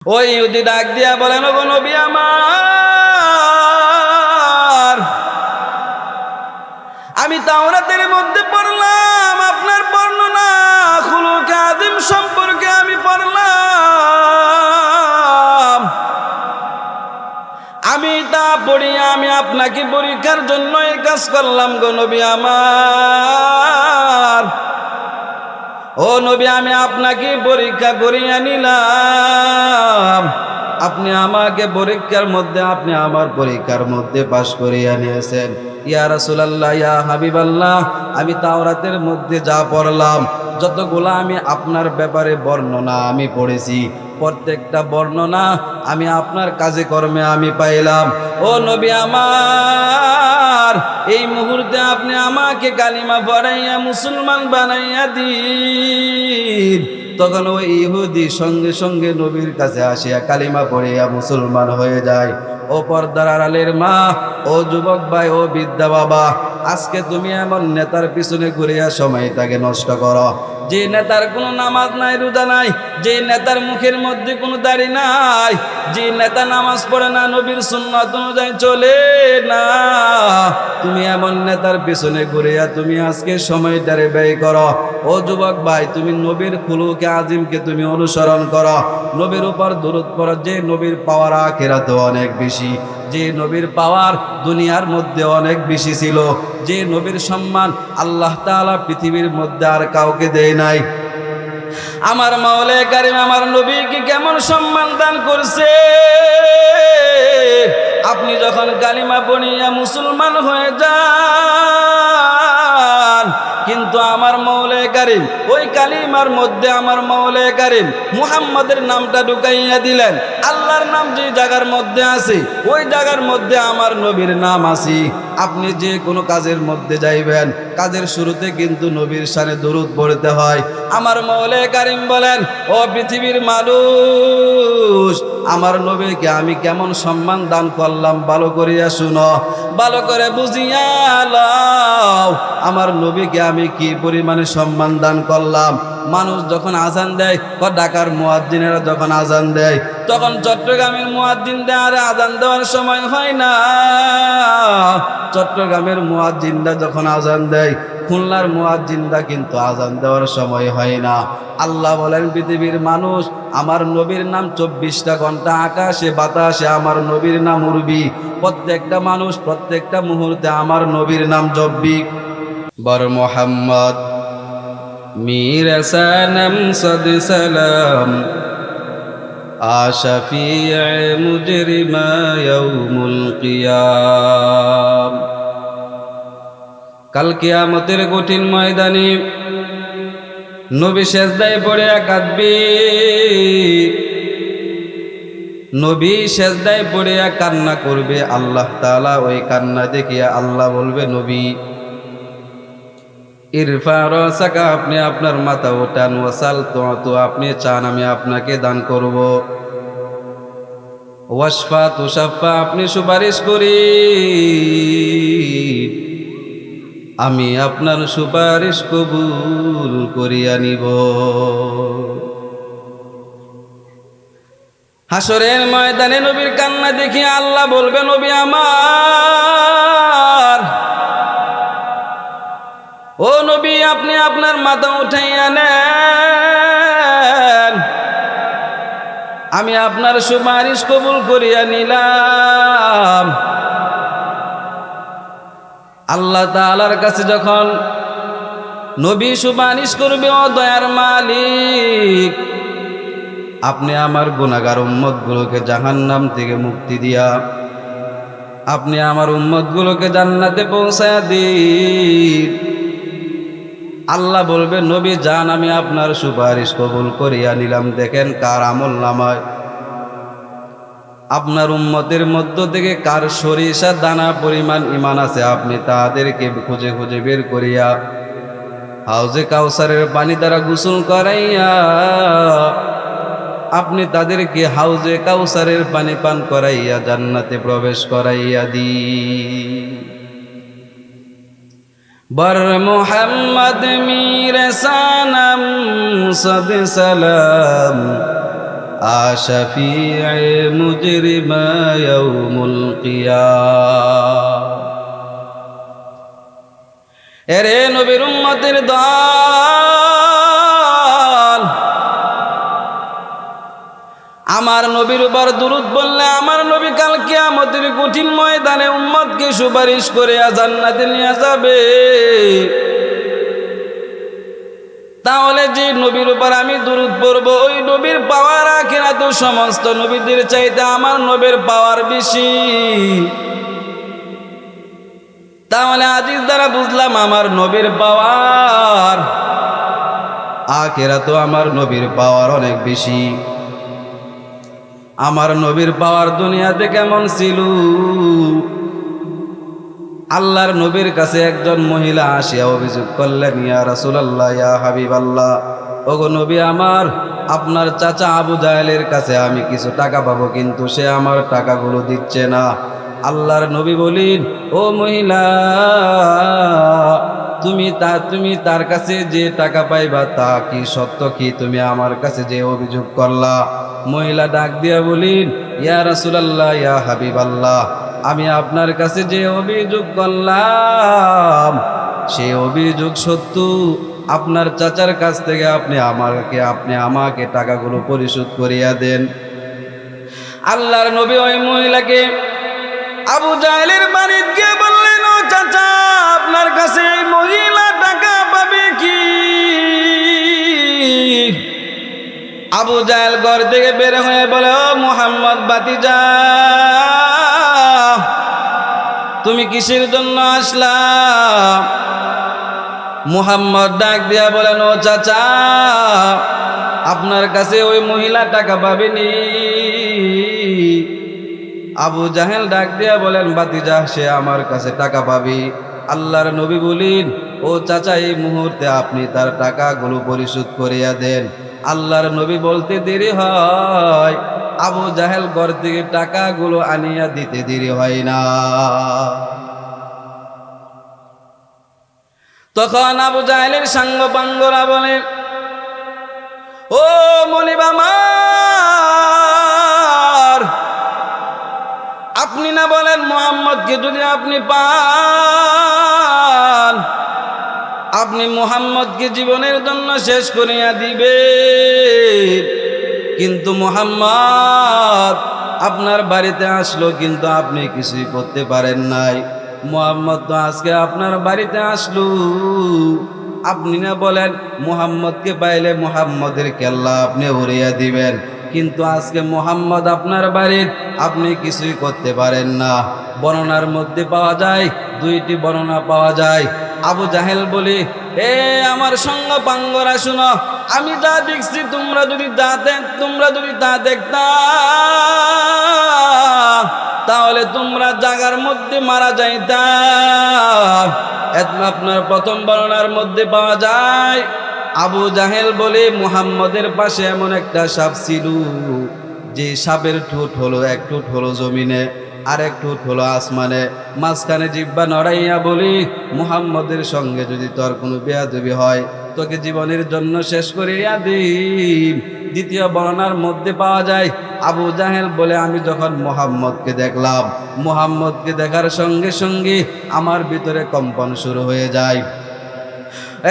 ওই ইহুদি ডাক দিয়া বলেন, ওগো নবী আমার, আমি তাওরাতের মধ্যে পড়লাম আপনার বর্ণনা খুলুকে আদিম সম্পর্কে আমি পড়লাম। আমি তা পড়িয়া আমি আপনাকে পরীক্ষার জন্য এই কাজ করলাম গো নবী আমার। ও নবী, আমি আপনাকে পরীক্ষা করিয়া নিলাম, আপনি আমাকে পরীক্ষার মধ্যে আপনি আমার পরীক্ষার মধ্যে পাশ করিয়া নিয়েছেন। ইয়া রাসূলুল্লাহ, ইয়া হাবিবাল্লাহ, আমি তাওরাতের মধ্যে যা পড়লাম যতগুলা আমি আপনার ব্যাপারে বর্ণনা আমি পড়েছি, প্রত্যেকটা বর্ণনা আমি আপনার কাজে কর্মে আমি পাইলাম। ও নবী আমার, এই মুহূর্তে আপনি আমাকে কালিমা পড়াইয়া মুসলমান বানাইয়া দিন। তখন ওই ইহুদি সঙ্গে সঙ্গে নবীর কাছে আসিয়া কালিমা পড়িয়া মুসলমান হয়ে যায়। ও পর্দার আড়ালের মা, ও যুবক ভাই, ও বিদ্যা বাবা, আজকে তুমি এমন নেতার পিছনে ঘুরিয়া সময়টাকে নষ্ট করো, যে নেতার কোনো নামাজ নাই, রোজা নাই, যে নেতার মুখের মধ্যে কোনো দাড়ি নাই, যে নেতা নামাজ পড়ে না, নবীর সুন্নাত অনুযায়ী চলে না, তুমি এমন নেতার পিছনে ঘুরিয়া তুমি আজকে সময়টারে ব্যয় করো। ও যুবক ভাই, তুমি নবীর খুলুকে আজিমকে তুমি অনুসরণ করো, নবীর উপর দরুদ পড়ো, যে নবীর পাওয়ার আখিরাতে অনেক বেশি, যে নবীর পাওয়ার দুনিয়ার মধ্যে অনেক বেশি ছিল, যে নবীর সম্মান আল্লাহ তাআলা পৃথিবীর মধ্যে আর কাউকে দেয় নাই। আমার মাওলায়ে কারীম আমার নবীকে কেমন সম্মান দান করছে। আপনি যখন কালিমা পড়িয়া মুসলমান হয়ে যান, কিন্তু আমার মাওলায়ে কারীম ওই কালিমার মধ্যে আমার মাওলায়ে কারীম মুহাম্মাদের নামটা ঢুকাইয়া দিলেন। আল্লাহর নাম যে জায়গার মধ্যে আছে ওই জায়গার মধ্যে আমার নবীর নাম আছে। আপনি যে কোনো কাজের মধ্যে যাইবেন, কাজের শুরুতে কিন্তু নবীর শানে দরুদ পড়তে হয়। আমার মাওলায়ে কারীম বলেন, ও পৃথিবীর মানুষ, আমার নবীকে আমি কেমন সম্মান দান করলাম ভালো করিয়া শুনো, ভালো করে বুঝিয়া লও। আমার নবীকে আমি কি পরিমাণে সম্মান দান করলাম। মানুষ যখন আজান দেয়, ঢাকার মুয়াজ্জিনেরা যখন আজান দেয়, তখন চট্টগ্রামের মুয়াজ্জিনদের আর আজান দেওয়ার সময় হয় না। চট্টগ্রামের মুয়াজ্জিনরা যখন আজান দেয়, খুলনার মুয়াজ্জিনরা কিন্তু আজান দেওয়ার সময় হয় না। আল্লাহ বলেন, পৃথিবীর মানুষ, আমার নবীর নাম 24টা ঘন্টা আকাশে বাতাসে আমার নবীর নাম উড়বি। প্রত্যেকটা মানুষ প্রত্যেকটা মুহূর্তে আমার নবীর নাম জপবি। বর মোহাম্মদ মীর সানম সদ সালাম আশফিয়ে মুজরিমা ইয়াউমুল কিয়াম। কাল কিয়ামতের কঠিন ময়দানে নবী সেজদায় পড়ে কাঁদবে। নবী সেজদায় পড়ে কান্না করবে। আল্লাহ তাআলা ওই কান্না দেখিয়া আল্লাহ বলবে, নবী ইরফা রাসাকা, আপনি আপনার মাথা ওঠান, ওয়াসাল তো আপনি চান আমি আপনাকে দান করব। ওয়াশফা তুশাফা, আপনি সুপারিশ করি আমি আপনার সুপারিশ কবুল করিয়া নিব। হাসরের ময়দানে নবীর কান্না দেখি আল্লাহ বলবে, নবী আমার, ও নবী, আপনি আপনার মাথা উঠাইয়া নেন, আমি আপনার সুপারিশ কবুল করিয়া নিলাম। আল্লাহ তাআলার কাছে যখন নবী সুপারিশ করবে, ও দয়ার মালিক, আপনি আমার গুনাহগার উম্মতগুলোকে জাহান্নাম থেকে মুক্তি দিয়া আপনি আমার উম্মতগুলোকে জান্নাতে পৌঁছায়া দিন। আল্লাহ বলবে, নবী যান, আমি আপনার সুপারিশ কবুল করিয়া নিলাম। দেখেন কার আমল নামায় আপনার উম্মতের মধ্য থেকে কার সরিষা দানা পরিমাণ ঈমান আছে, আপনি তাদেরকে খুঁজে খুঁজে বের করিয়া হাউজে কাউসারের পানি দ্বারা গোসল করাইয়া আপনি তাদেরকে হাউজে কাউসারের পানি পান করাইয়া জান্নাতে প্রবেশ করাইয়া দি। বর মোহাম্মদ মীর সানম সদ সালাম আশাফি'আ মুজরিমা ইয়াউমুল কিয়ামah। এরে নবীর উম্মতের দল, আমার নবীর উপর দুরূদ বললে আমার নবী কাল কিয়ামতের কঠিন ময়দানে উম্মতকে সুপারিশ করে জান্নাতে নিয়ে যাবে। তাহলে যে নবীর উপর আমি দুরূদ পড়ব, ওই নবীর পাওয়ার আখিরাতে সমস্ত নবীদের চাইতে আমার নবীর পাওয়ার বেশি। তাহলে হাদিস দ্বারা বুঝলাম আমার নবীর পাওয়ার আখিরাতে আমার নবীর পাওয়ার অনেক বেশি। আমার নবীর পাওয়ার দুনিয়াতে কেমন ছিল? আল্লাহর নবীর কাছে একজন মহিলা আসিয়া অভিযোগ করলেন, ইয়া রাসূলুল্লাহ, ইয়া হাবিবাল্লাহ, ওগো নবী আমার, আপনার চাচা আবু জাহেলের কাছে আমি কিছু টাকা পাবো, কিন্তু সে আমার টাকাগুলো দিচ্ছে না। আল্লাহর নবী বলেন, ও মহিলা, তুমি তার কাছে যে টাকা পাইবা তা কি সত্য কি? তুমি আমার কাছে যে অভিযোগ করলা? মহিলা ডাক দিয়া বলেন, ইয়া রাসূলুল্লাহ, ইয়া হাবিবাল্লাহ, আমি আপনার কাছে যে অভিযোগ করলাম সেই অভিযোগ সত্য। আপনার চাচার কাছ থেকে আপনি আমাকে টাকাগুলো পরিশোধ করিয়া দেন। আল্লাহর নবী ওই মহিলাকে আবু জাহেলের বাড়িতে গিয়ে বললেন, ও চাচা, আপনার কাছে এই মহিলা টাকা পাবে কি? আবু জাহেল ঘর থেকে বের হয়ে বলে, ও মুহাম্মদ ভাতিজা, তুমি কিসের জন্য আসলা? মুহাম্মদ ডাক দিয়া বলেন, ও চাচা, আপনার কাছে ওই মহিলা টাকা পাবেনি। আবু জাহেল ডাক দিয়া বলেন, ভাতিজা, সে আমার কাছে টাকা পাবি। আল্লাহর নবী বলেন, ও চাচা, এই মুহূর্তে আপনি তার টাকাগুলো পরিশোধ করিয়া দেন। আল্লাহর নবী বলতে দেরি হয়, আবু জাহেল ঘর থেকে টাকাগুলো আনিয়া দিতে দেরি হয় না। তখন আবু জাহেলের সাঙ্গ পাঙ্গরা বলে, ও মনিব আমার, আপনি না বলেন মুহাম্মদকে যদি আপনি পান, আপনি মুহাম্মদকে জীবনের জন্য শেষ করিয়া দিবেন। কিন্তু মুহাম্মদ আপনার বাড়িতে আসলো, কিন্তু আপনি কিছুই করতে পারেন নাই। মুহাম্মদ তো আজকে আপনার বাড়িতে আসলো, আপনি না বলেন মুহাম্মদকে পাইলে মুহাম্মদের কেল্লা আপনি উড়িয়ে দিবেন, কিন্তু আজকে মুহাম্মদ আপনার বাড়ির, আপনি কিছুই করতে পারেন না। বর্ণনার মধ্যে পাওয়া যায়, দুইটি বর্ণনা পাওয়া যায়। আবু জাহেল বলে, এ আমার সঙ্গ পাঙ্গরা, শুনো, আমি যা দেখছি তোমরা যদি তা দেখতা, তাহলে তোমরা জায়গার মধ্যে মারা যাইতা। আপনার প্রথম বর্ণনার মধ্যে পাওয়া যায়, আবু জাহেল বলে, মুহাম্মদের পাশে এমন একটা সাপ ছিল, যে সাপের ঠোঁট হলো, এক ঠোঁট হলো জমিনে, আর এক ঠোঁট হলো আসমানে, মাঝখানে জিহ্বা নড়াইয়া বলি, মুহাম্মদের সঙ্গে যদি তোর কোনো বেয়াদবি হয়, তোকে জীবনের জন্য শেষ করিয়া দিই। দ্বিতীয় বর্ণনার মধ্যে পাওয়া যায়, আবু জাহেল বলে, আমি যখন মুহাম্মদকে দেখলাম, মুহাম্মদকে দেখার সঙ্গে সঙ্গে আমার ভিতরে কম্পন শুরু হয়ে যায়।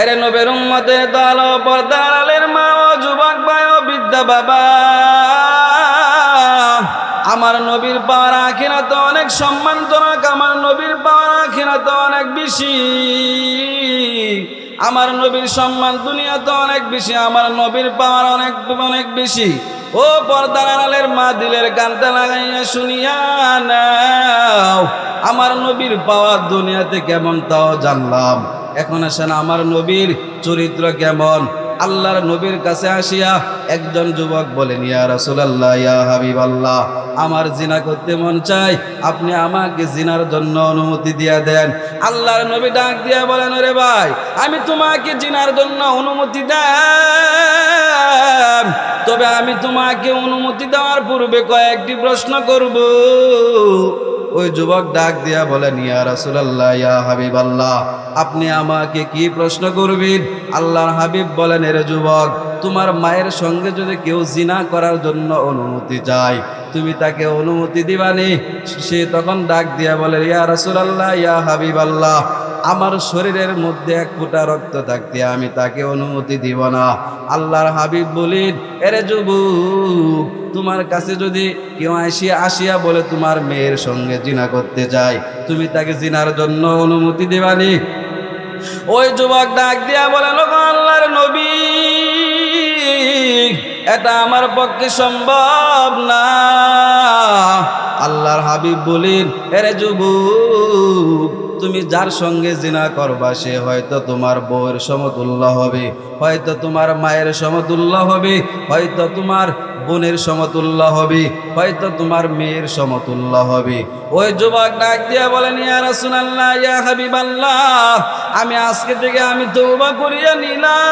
এরে নবীর উম্মতের দল, পর্দার আলের মা ও যুবক ভাই ও বৃদ্ধা বাবা, আমার নবীর পাওয়ার আখিরাতে অনেক সম্মানজনক, আমার নবীর পাওয়ার আখিরাতে অনেক বেশি। আমার নবীর সম্মান দুনিয়াতে অনেক বেশি, আমার নবীর পাওয়ার অনেক অনেক বেশি। ও পর্দার আড়ালের মা, দিলের কানটা লাগাইয়া শুনিয়া নাও, আমার নবীর পাওয়ার দুনিয়াতে কেমন তাও জানলাম। এখন আসেন আমার নবীর চরিত্র কেমন। আল্লাহর নবীর কাছে আসিয়া একজন যুবক বলেন, ইয়া রাসূলুল্লাহ, ইয়া হাবিবাল্লাহ, আমার জিনা করতে মন চাই, আপনি আমাকে জিনার জন্য অনুমতি দিয়া দেন। আল্লাহর নবী ডাক দিয়া বলেন, ওরে ভাই, আমি তোমাকে জিনার জন্য অনুমতি দেন, তবে আমি তোমাকে অনুমতি দেওয়ার পূর্বে কয়েকটি প্রশ্ন করব। ওই যুবক ডাক দিয়া বলেন, ইয়া রাসূলুল্লাহ, ইয়া হাবিবাল্লাহ, আপনি আমাকে কি প্রশ্ন করবেন? আল্লাহর হাবিব বলেন, এর যুবক, তোমার মায়ের সঙ্গে যদি কেউ জিনা করার জন্য অনুমতি চায়, তুমি তাকে অনুমতি দিবানি? সে তখন ডাক দিয়া বলে, ইয়া রাসূলুল্লাহ, ইয়া হাবিবাল্লাহ, আমার শরীরের মধ্যে এক ফোঁটা রক্ত থাকতে আমি তাকে অনুমতি দিব না। আল্লাহর হাবিব বলেন, এরে যুবক, তোমার কাছে যদি কেউ আসিয়া বলে তোমার মেয়ের সঙ্গে জিনা করতে চায়, তুমি তাকে জিনার জন্য অনুমতি দিবানি? ওই যুবক ডাক দিয়া বলেন, ওগো আল্লাহর নবী, এটা আমার পক্ষে সম্ভব না। আল্লাহর হাবিব বলেন, এরে যুবক, তুমি যার সঙ্গে জিনা করবা সে হয়তো তোমার বউয়ের সমতুল্য হবে, হয়তো তোমার মায়ের সমতুল্য হবে, হয়তো তোমার বোনের সমতুল্য হবে, হয়তো তোমার মেয়ের সমতুল্য হবে। ওই যুবক ডাক দিয়া বলেন, ইয়া রাসূলুল্লাহ, ইয়া হাবিবাল্লাহ, আমি আজকে থেকে আমি তওবা করিয়া নিলাম।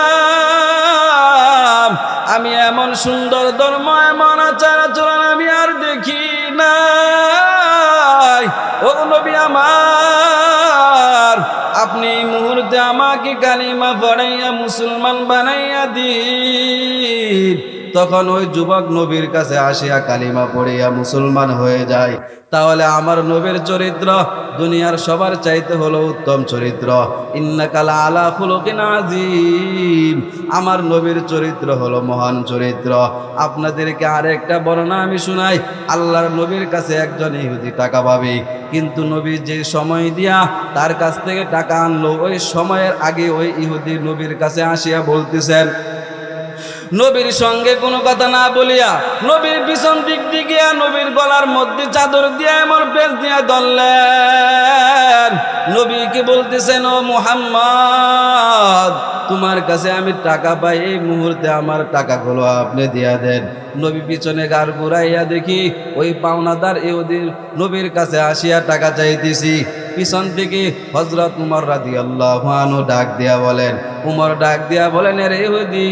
আমি এমন সুন্দর ধর্ম, এমন আচার আচরণ আমি আর দেখি নাই। ও নবী আমার, আপনি এই মুহূর্তে আমাকে কালিমা পড়াইয়া মুসলমান বানাইয়া দিন। তখন ওই যুবক নবীর কাছে আসিয়া কালিমা পড়িয়া মুসলমান হয়ে যায়। তাহলে আমার নবীর চরিত্র দুনিয়ার সবার চাইতে হলো উত্তম চরিত্র। ইন্নাকা লাআলা খুলুকিন আযীম, আমার নবীর চরিত্র হলো মহান চরিত্র। আপনাদেরকে আরেকটা বর্ণনা আমি শোনাই। আল্লাহর নবীর কাছে একজন ইহুদি টাকা পাবে, কিন্তু নবী যে সময় দিয়া তার কাছ থেকে টাকা আনলো, ওই সময়ের আগে ওই ইহুদি নবীর কাছে আসিয়া বলতেছেন, নবীর সঙ্গে কোনো কথা না বলিয়া নবীর পিছন দিক দিকে নবীর গলার মধ্যে চাদর দিয়া এমন পেঁচ দিয়া ধরলেন। নবীকে বলতেছেন, ও মুহাম্মদ, তোমার কাছে আমি টাকা পাই, এই মুহূর্তে আমার টাকাগুলো আপনি দিয়া দেন। নবী পিছনে গার ঘুরাইয়া দেখি ওই পাওনাদার ইহুদির নবীর কাছে আসিয়া টাকা চাইতেছি। পিছন থেকে হযরত উমর রাদিয়াল্লাহু আনহু ডাক দিয়া বলেন, উমর ডাক দিয়া বলেন, আরে ইহুদি,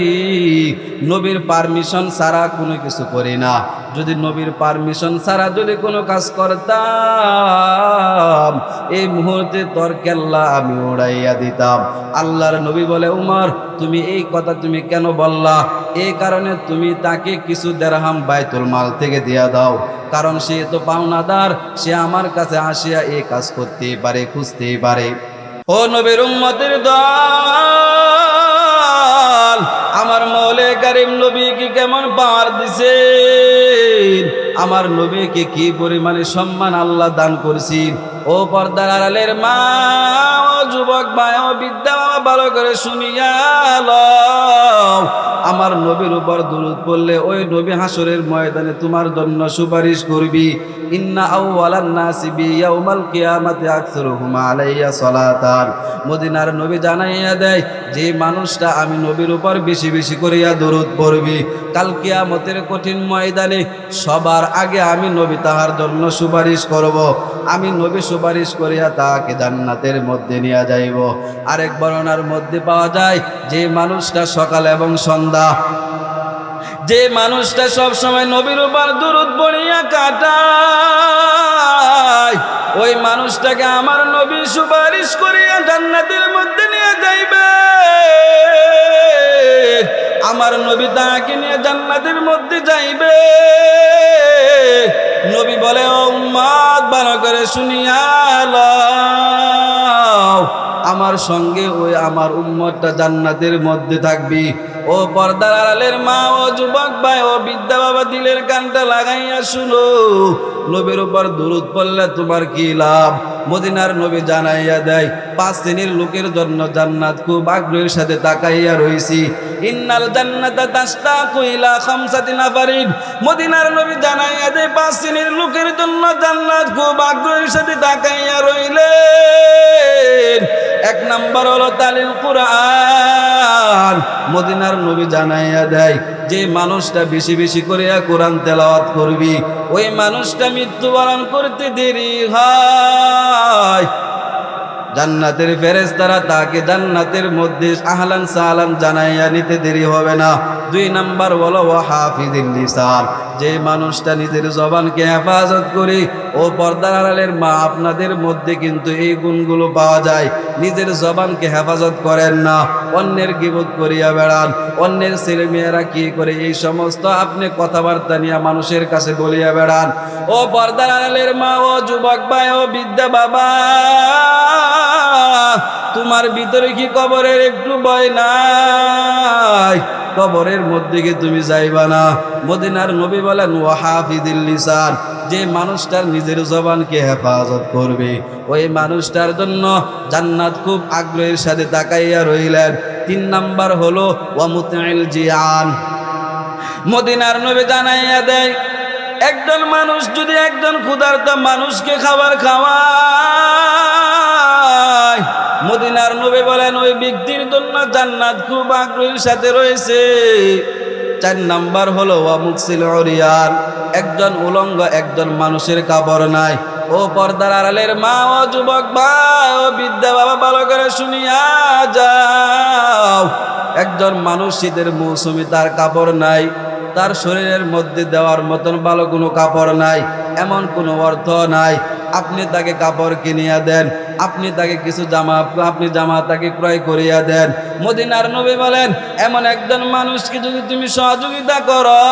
নবীর পারমিশন ছাড়া কোনো কিছু করি না। যদি নবীর পারমিশন ছাড়া যদি কোনো কাজ করতাম, এই মুহূর্তে তোর কেল্লা আমি উড়াইয়া দিতাম। আল্লাহর নবী বলে, উমর, তুমি এই কথা তুমি কেন বললা? এই কারণে তুমি তাকে কিছু দিরহাম বাইতুল মাল থেকে দিয়া দাও, কারণ সে তো পাওনাদার, সে আমার কাছে আসিয়া এই কাজ করতেই পারে, খুঁজতেই পারে। ও নবীর উম্মতের দল, আমার মৌলা কারীম নবীকে কেমন পাওয়ার দিছেন, আমার নবীকে কি পরিমাণে সম্মান আল্লাহ দান করছেন। ও পর্দার আড়ালের মা, ও যুবক ভাই, ও বিদ্যা বাবা, ভালো করে শুনিয়া লও। আমার নবীর উপর দুরূদ পড়লে ওই নবী হাসরের ময়দানে তোমার জন্য সুপারিশ করবি। ইন্না আউওয়ালান নাসি বিয়াউমাল কিয়ামাতি আকসারুহুম আলাইয়া সালাতান। মদিনার নবী জানাইয়া দেয়, যে মানুষটা আমি নবীর উপর বেশি বেশি করিয়া দুরূদ পড়বি, কাল কিয়ামতের কঠিন ময়দানে সবার আগে আমি নবী তাহার জন্য সুপারিশ করব। আমি নবী সুপারিশ করিয়া তাকে জান্নাতের মধ্যে নিয়ে যাইব। আরেক বর্ণনার মধ্যে পাওয়া যায়, যে মানুষটা সকাল এবং সন্ধ্যা, যে মানুষটা সব সময় নবীর উপর দুরূদ পড়িয়া কাটায়, ওই মানুষটাকে আমার নবী সুপারিশ করিয়া জান্নাতের মধ্যে নিয়ে যাইবে। আমার নবী তাকে নিয়ে জান্নাতের মধ্যে যাইবে। নবী বলে, ও উম্মত, ভালো করে শুনিয়া লও, আমার সঙ্গে ওই আমার উম্মতটা জান্নাতের মধ্যে থাকবি। ও পর্দার আড়ালের মা, ও যুবক ভাই, ও বিদ্যা বাবা, দিলের কানটা লাগাইয়া শুনো। নবীর উপর দুরূদ পড়লে তোমার কি লাভ? মদিনার নবী জানাইয়া দেয়, 5 শ্রেণীর লোকের জন্য জান্নাত খুব আগ্রহের সাথে তাকাইয়া রইছি। ইন্নাল জান্নাতা তাশতাকু ইলা 5 নাফারিন। মদিনার নবী জানাইয়া দেয়, 5 শ্রেণীর লোকের জন্য জান্নাত খুব আগ্রহের সাথে তাকাইয়া রইলেন। 1 নাম্বার হলো তালিল কুরআন। মদিনার নবী জানাইয়া দেয়, যে মানুষটা বেশি বেশি করে কোরআন তেলাওয়াত করবি, ওই মানুষটা মৃত্যুবরণ করতে দেরি হয়। জান্নাতের ফেরেশতারা তাকে জান্নাতের মধ্যে আহলান সাহলান জানাইয়া নিতে দেরি হবে না। 2 নাম্বার হলো ওয়া হাফিযিল লিসান, যে মানুষটা নিজের জবানকে হেফাজত করে, ও পর্দার আড়ালের মা আপনাদের মধ্যে কিন্তু এই গুণগুলো পাওয়া যায়। নিজের জবানকে হেফাজত করেন না, অন্যের গীবত করিয়া বেড়ান, অন্যের ছেলেমেয়েরা কি করে এই সমস্ত আপনি কথাবার্তা নিয়ে মানুষের কাছে বলিয়া বেড়ান। ও পর্দার আড়ালের মা, ও যুবক ভাই, ও বিদ্যা বাবা, তোমার ভিতরে কি কবরের একটু ভয় নাই? কবরের মধ্যে কি তুমি যাইবা না? মদিনার নবী বলেন ওয়া হাফিযিল লিসান, যে মানুষটার নিজের জবানকে হেফাজত করবে, ওই মানুষটার জন্য জান্নাত খুব আগ্রহের সাথে তাকাইয়া রইলেন। 3 নাম্বার হলো ওয়া মুতিল জিয়ান, মদিনার নবী জানাইয়া দেয়, একজন মানুষ যদি একজন ক্ষুধার্ত মানুষকে খাবার খাওয়ায়, মদিনার নবী বলেন ওই ব্যক্তির জন্য জান্নাত খুব আগ্রহের সাথে রয়েছে। 4 নাম্বার হলো ওয়া মুকসিল উরিয়ান, একজন উলঙ্গ একজন মানুষের কাপড় নাই। ও পর্দার আড়ালের মা, ও যুবক ভাই, ও বিদ্যা বাবা, ভালো করে শুনিয়া যাও। একজন মানুষ শীতের মৌসুমে তার কাপড় নাই, তার শরীরের মধ্যে দেওয়ার মতন ভালো কোনো কাপড় নাই, এমন কোনো অর্থ নাই। আপনি তাকে কাপড় কিনিয়া দেন, আপনি তাকে কিছু জামা তাকে ক্রয় করিয়া দেন। মদিনার নবী বলেন এমন একজন মানুষকে যদি তুমি সহযোগিতা করো,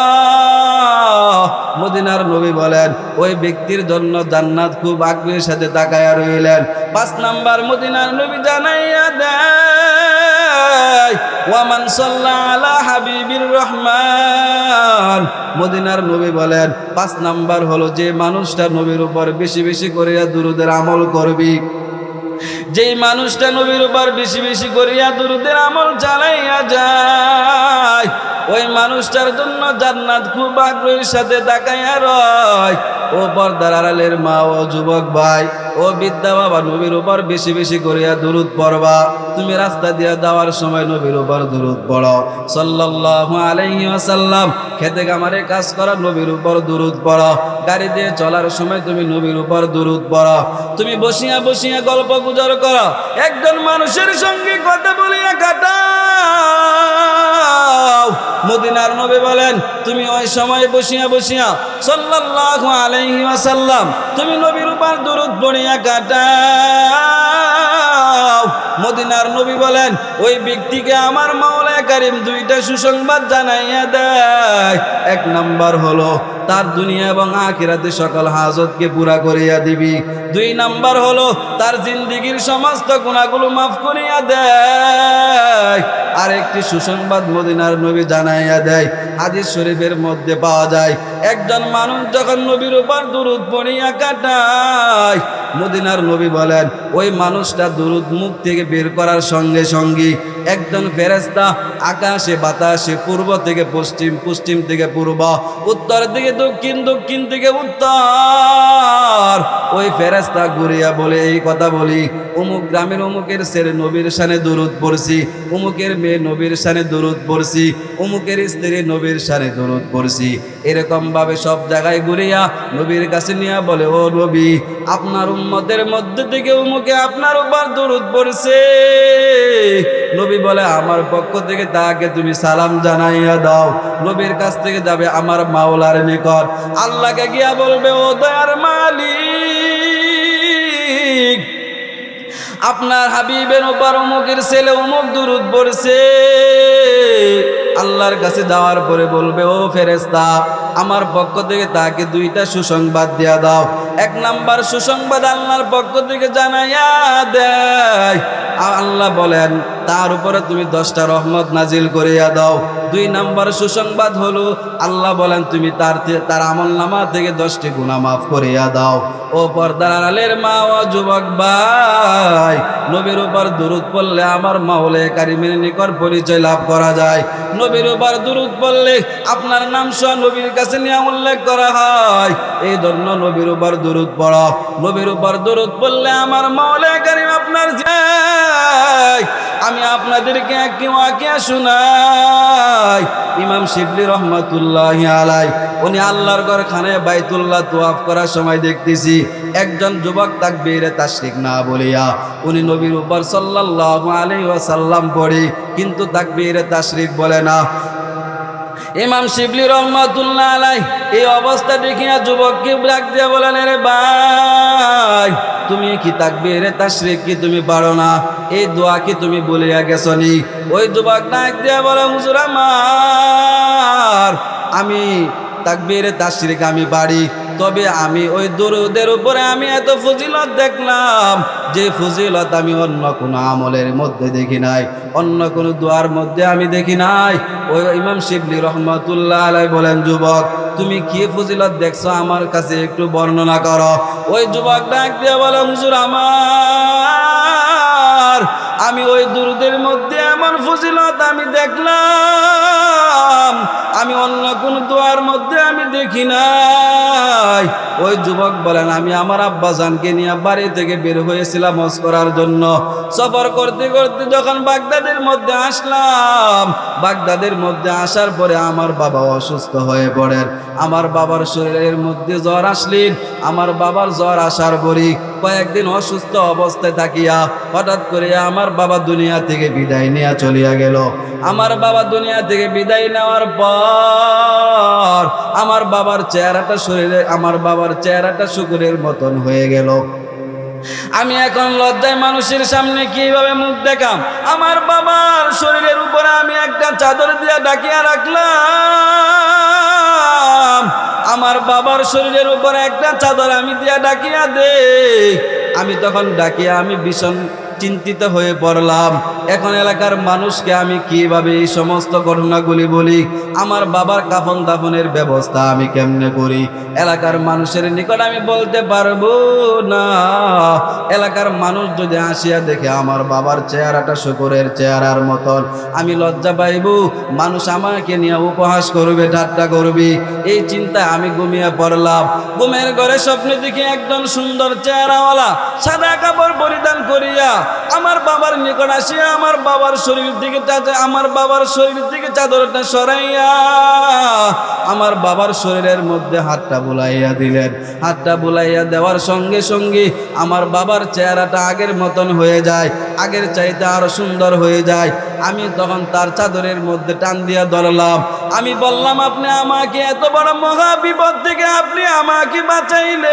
মদিনার নবী বলেন ওই ব্যক্তির জন্য জান্নাত খুব আগ্রহের সাথে তাকায়া রইলেন। 5 নাম্বার মদিনার নবী জানাইয়া দেয় ওয়া মান সাল্লা আলা হাবিবির রহমান, মদিনার নবী বলেন 5 নাম্বার হলো যে মানুষটা নবীর উপর বেশি বেশি করিয়া দুরূদের আমল করবি, যেই মানুষটা নবীর উপর বেশি বেশি করিয়া দুরূদের আমল চালাইয়া যায়, ওই মানুষটার জন্য জান্নাত খুব আগ্রহের সাথে তাকাইয়া রয়। ও পর্দার আড়ালের মা, ও যুবক ভাই, ও বিদ্যা বাবা, নবীর উপর বেশি বেশি করিয়া দুরূদ পড়বা। তুমি রাস্তা দিয়া যাওয়ার সময় নবীর উপর দুরূদ পড়ো সাল্লাল্লাহু আলাইহি ওয়াসাল্লাম। খেতে কামারে কাজ করা নবীর উপর দুরূদ পড়ো। গাড়ি দিয়ে চলার সময় তুমি নবীর উপর দুরূদ পড়ো। তুমি বসিয়া বসিয়া গল্প গুজর করো, একজন মানুষের সঙ্গে কথা বলিয়া কাটাও, মদিনার নবী বলেন তুমি ওই সময় বসিয়া বসিয়া সাল্লাল্লাহু আলাইহি ওয়াসাল্লাম তুমি নবীর উপর দুরূদ পড়িয়া কাটাও। মদিনার নবী বলেন ওই ব্যক্তিকে আমার মাওলা কারীম 2টা সুসংবাদ জানাইয়া দেয়। 1 নাম্বার হলো তার দুনিয়া এবং আখিরাতে সকল হাজতকে পুরা করিয়া দিবি। 2 নাম্বার হলো তার জিন্দেগীর সমস্ত গুনাহগুলো মাফ করিয়া দেয়। আরেকটি সুসংবাদ মদিনার নবী জানাইয়া দেয়, হাদিস শরীফের মধ্যে পাওয়া যায়, একজন মানুষ যখন নবীর উপর দুরূদ পড়িয়া কাটায়, মদিনার নবী বলেন ওই মানুষটা দুরূদ মুখ থেকে বের করার সঙ্গে সঙ্গে একজন ফেরেশতা আকাশে বাতাসে পূর্ব থেকে পশ্চিম, পশ্চিম থেকে পূর্ব, উত্তর থেকে দক্ষিণ, দক্ষিণ থেকে উত্তর, ওই ফেরেশতা ঘুরিয়া বলে এই কথা বলি, অমুক গ্রামের অমুকের ছেলে নবীর শানে দুরূদ পড়ছি, অমুকের মেয়ে নবীর শানে দুরূদ পড়ছি, অমুকের স্ত্রী নবীর শানে দুরূদ পড়ছি। এরকম ভাবে সব জায়গায় ঘুরিয়া নবীর কাছে নিয়ে বলে ও নবী, আপনার উম্মতের মধ্যে থেকে অমুকে আপনার উপর দুরূদ পড়ছে। নবী বলে আমার পক্ষ থেকে তাকে তুমি সালাম জানাইয়া দাও। নবীর কাছ থেকে যাবে আমার মাওলার নিকট, আল্লাহকে গিয়া বলবে ও দয়ার মালিক, আপনার হাবিবের উপর অমুকের ছেলে অমুক দুরূদ পড়ছে। আল্লাহর কাছে যাওয়ার পরে বলবে ও ফেরেশতা, আমার পক্ষ থেকে তাকে 2টা সুসংবাদ দিয়া দাও। 1 নাম্বার সুসংবাদ আল্লাহর পক্ষ থেকে জানাইয়া দেয়, আল্লাহ বলেন তার উপরে তুমি 10টা রহমত নাজিল করিয়া দাও। 2 নাম্বার সুসংবাদ হলো আল্লাহ বলেন তুমি তার আমলনামা থেকে 10টি গুনাহ মাফ করিয়া দাও। ও পর্দার আড়ালের মা, ও যুবক ভাই, নবীর উপর দুরূদ পড়লে আমার মাওলা কারীমের নিকট পরিচয় লাভ করা যায়। নবীর উপর দুরূদ পড়লে আপনার নাম সহ নবীর কাছে নিয়ে উল্লেখ করা হয়। এই জন্য নবীর উপর দুরূদ পড়ো। নবীর উপর দুরূদ পড়লে আমার মাওলা কারীম আপনার আমি আপনাদেরকে একটি ওয়াকিয়া শোনাই। ইমাম শিবলি রহমাতুল্লাহি আলাই উনি আল্লাহর ঘর খানে বাইতুল্লাহ তোয়াফ করার সময় দেখতেছি একজন যুবক তাকবীরে তাশরিক না বলিয়া উনি নবীর উপর সাল্লাল্লাহু আলাইহি ওয়াসাল্লাম পড়ে কিন্তু তাকবীরে তাশরিক বলে না। ইমাম শিবলি রহমাতুল্লাহ আলাই এই অবস্থা দেখিয়া যুবককে ডাক দিয়ে বলেন, রে ভাই, তুমি কি তাকবীরে তাশরিক কি তুমি পারো না? এই দোয়া কি তুমি বলিয়া গেছনি? ওই যুবক ডাক দিয়ে বলে, হুজুর আমার আমি তাকবীরে তাশরিক আমি পারি, তবে আমি ওই দুরুদের উপরে আমি এত ফজিলত দেখলাম যে ফজিলত আমি অন্য কোনো আমলের মধ্যে দেখি নাই, অন্য কোনো দোয়ার মধ্যে আমি দেখি নাই। ওই ইমাম শিবলি রহমাতুল্লাহ আলাইহি বলেন, যুবক তুমি কি ফজিলত দেখছো আমার কাছে একটু বর্ণনা করো। ওই যুবক ডাক দিয়ে বলে, হুজুর আমার আমি ওই দুরুদের মধ্যে এমন ফজিলত আমি দেখলাম আমি অন্য কোন দোয়ার মধ্যে আমি দেখি নাই। ওই যুবক বলেন, আমি আমার আব্বাজানকে নিয়ে বাড়ি থেকে বের হয়েছিলাম হজ করার জন্য। সফর করতে করতে যখন বাগদাদের মধ্যে আসলাম, বাগদাদের মধ্যে আসার পরে আমার বাবা অসুস্থ হয়ে পড়েন। আমার বাবার শরীরের মধ্যে জ্বর আসলেন। আমার বাবার জ্বর আসার পরে কয়েকদিন অসুস্থ অবস্থায় থাকিয়া হঠাৎ করে আমার বাবা দুনিয়া থেকে বিদায় নিয়ে চলিয়া গেল। আমার বাবা দুনিয়া থেকে বিদায় নেওয়ার পর আমার বাবার চেহারাটা শুকুরের মতন হয়ে গেল। আমি এখন লজ্জায় মানুষের সামনে কিভাবে মুখ দেখাম? আমার বাবার শরীরের উপরে আমি একটা চাদর দিয়ে ঢাকিয়া রাখলাম। আমার বাবার শরীরের উপরে একটা চাদর আমি দিয়া ঢাকিয়া দেই। আমি তখন ডাকিয়া আমি ভীষণ চিন্তিত হয়ে পড়লাম। এখন এলাকার মানুষকে আমি কিভাবে এই সমস্ত ঘটনাগুলি বলি? আমার বাবার কাফন দাফনের ব্যবস্থা আমি কেমনে করি? এলাকার মানুষের নিকট আমি বলতে পারবো না। এলাকার মানুষ যদি আসিয়া দেখে আমার বাবার চেহারাটা শুকরের চেহারার মতন, আমি লজ্জা পাইব। মানুষ আমাকে নিয়ে উপহাস করবে, ঠাট্টা করবে। এই চিন্তায় আমি ঘুমিয়ে পড়লাম। ঘুমের ঘরে স্বপ্নে দেখি একজন সুন্দর চেহারাওয়ালা সাদা কাপড় পরিধান করিয়া আমার বাবার নিকট আসিয়া আমার বাবার শরীর থেকে চাদরটা সরাইয়া আমার বাবার শরীরের মধ্যে হাতটা বুলাইয়া দিলেন। হাতটা বুলাইয়া দেওয়ার সঙ্গে সঙ্গে আমার বাবার চেহারাটা আগের মতন হয়ে যায়, আগের চাইতে আরো সুন্দর হয়ে যায়। আমি তখন তার চাদরের মধ্যে টান দিয়া ধরলাম। আমি বললাম, আপনি আমাকে এত বড় মহা বিপদ থেকে আপনি আমাকে বাঁচাইলেন,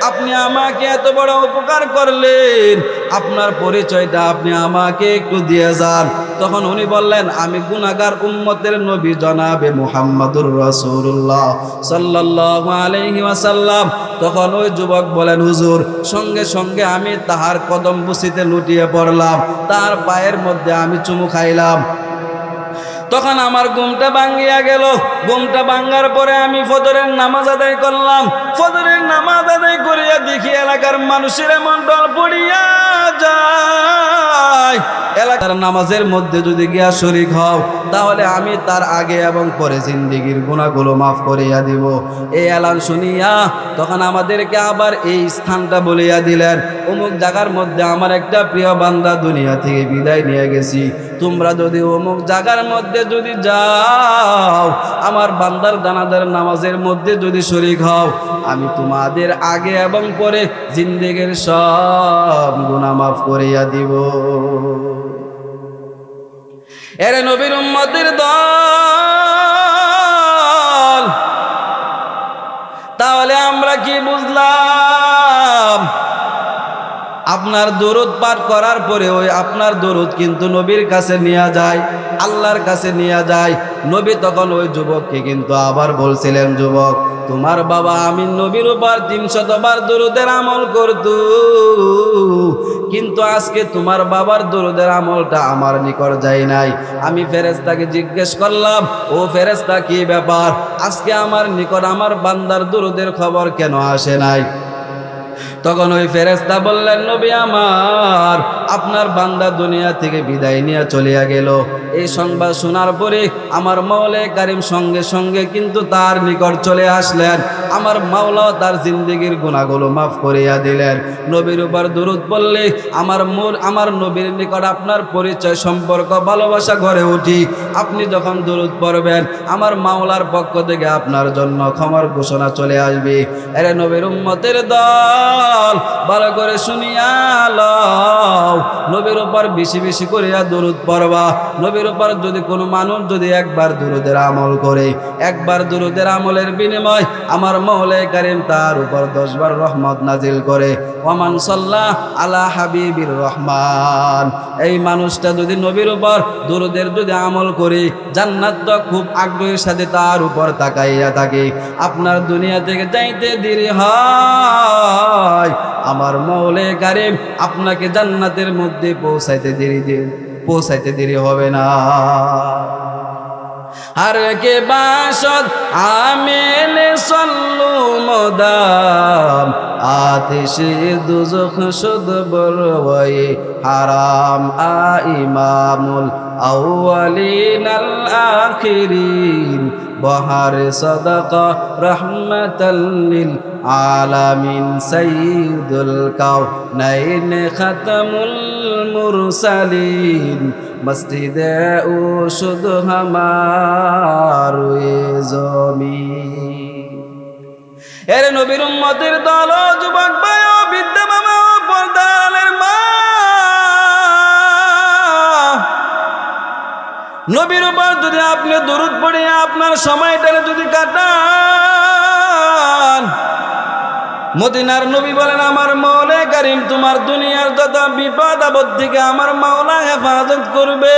আপনি আমাকে এত বড় উপকার করলেন, আপনার পরিচয়টা আপনি আমাকে একটু দিয়ে যান। তখন উনি বললেন, আমি গুনাহগার উম্মতের নবী জনাবে মুহাম্মাদুর রাসূলুল্লাহ সাল্লাল্লাহু আলাইহি ওয়াসাল্লাম। তখন ওই যুবক বলেন, হুজুর, সঙ্গে সঙ্গে আমি তাহার কদম বুসিতে লুটিয়ে পড়লাম, তার পায়ের মধ্যে আমি চুমু খাইলাম। তখন আমার ঘুমটা ভাঙ্গিয়া গেল। ঘুমটা ভাঙ্গার পরে আমি ফজরের নামাজ আদায় করলাম। ফজরের নামাজ আদায় করিয়া দেখি এলাকার মানুষের এমন দল পড়িয়া যায়। এলাকার নামাজের মধ্যে যদি গিয়া শরীক হও তাহলে আমি তার আগে এবং পরে জিন্দেগির গুনাহগুলো মাফ করিয়া দিব। এই এলান শুনিয়া তখন আমাদেরকে আবার এই স্থানটা বলিয়া দিলেন, অমুক জায়গার মধ্যে আমার একটা প্রিয় বান্দা দুনিয়া থেকে বিদায় নিয়ে গেছি, তোমরা যদি অমুক জায়গার মধ্যে যদি যাও, আমার বান্দার জানাজার নামাজের মধ্যে যদি শরীক হও, আমি তোমাদের আগে এবং পরে জিন্দেগির সব গুনাহ মাফ করিয়া দিব। এরে নবীর উম্মতের দল, তাহলে আমরা কি বুঝলাম? আপনার দরুদ পাঠ করার পরে ওই আপনার দরুদ কিন্তু নবীর কাছে নিয়ে যায়, আল্লাহর কাছে নিয়ে যায়। নবী তখন ওই যুবককে কিন্তু আবার বলছিলেন, যুবক, তোমার বাবা আমি নবীর উপর 300 বার দরুদের আমল করত, কিন্তু আজকে তোমার বাবার দরুদের আমলটা আমার নিকট যায় নাই। আমি ফেরেশতাকে জিজ্ঞেস করলাম, ও ফেরেশতা, কি ব্যাপার? আজকে আমার নিকট আমার বান্দার দরুদের খবর কেন আসে নাই? তখন ওই ফেরেশতা বললেন, নবী আমার, আপনার বান্দা দুনিয়া থেকে বিদায় নিয়ে চলিয়া গেল। এই সংবাদ শোনার পরে আমার মাওলা কারীম সঙ্গে সঙ্গে কিন্তু তার নিকট চলে আসলেন। আমার মাওলাও তার জিন্দেগির গুনাহগুলো মাফ করিয়া দিলেন। নবীর উপর দুরূদ পড়লে আমার নবীর নিকট আপনার পরিচয়, সম্পর্ক, ভালোবাসা গড়ে উঠি। আপনি যখন দুরূদ পড়বেন, আমার মাওলার পক্ষ থেকে আপনার জন্য ক্ষমার ঘোষণা চলে আসবে। এরে নবীর উম্মতের দল, ভালো করে শুনিয়া লও, নবীর উপর বেশি বেশি করিয়া দুরূদ পড়বা। নবীর উপর যদি কোনো মানুষ যদি একবার দুরূদের আমল করে, একবার দুরূদের আমলের বিনিময় আমার মাওলা কারীম তার উপর 10 বার রহমত নাজিল করে। ওমান সাল্লাহ আলা হাবিবির রহমান, এই মানুষটা যদি নবীর উপর দুরূদের যদি আমল করে, জান্নাত তো খুব আগ্রহের সাথে তার উপর তাকাইয়া থাকে। আপনার দুনিয়া থেকে যাইতে দেরি হয়, আমার মাওলা কারীম আপনাকে জান্নাতের মধ্যে পৌঁছাইতে দেরি হবে না। हर के बाशद आमेल सल्लु मदाम आतिश दुज़ख शुद बरवाए हराम आ इमामुल अव्वलीन अल आखिरीन बहर सदका रहमतल लिल आलमीन सय्यिदुल कौनैन खतमुल मुरसलीन मस्जिद उशुद हमारे ज़मीन। এরে নবীর উম্মতের দল, যুবক ভাই ও বৃদ্ধ মামা ও পর্দার মা, নবীর উপর যদি আপনি দুরূদ পড়ে আপনার সময়টা যদি কাটান, মদিনার নবী বলেন, আমার মাওলা কারীম তোমার দুনিয়ার যত বিপদ আপদ থেকে আমার মাওলা হেফাজত করবে।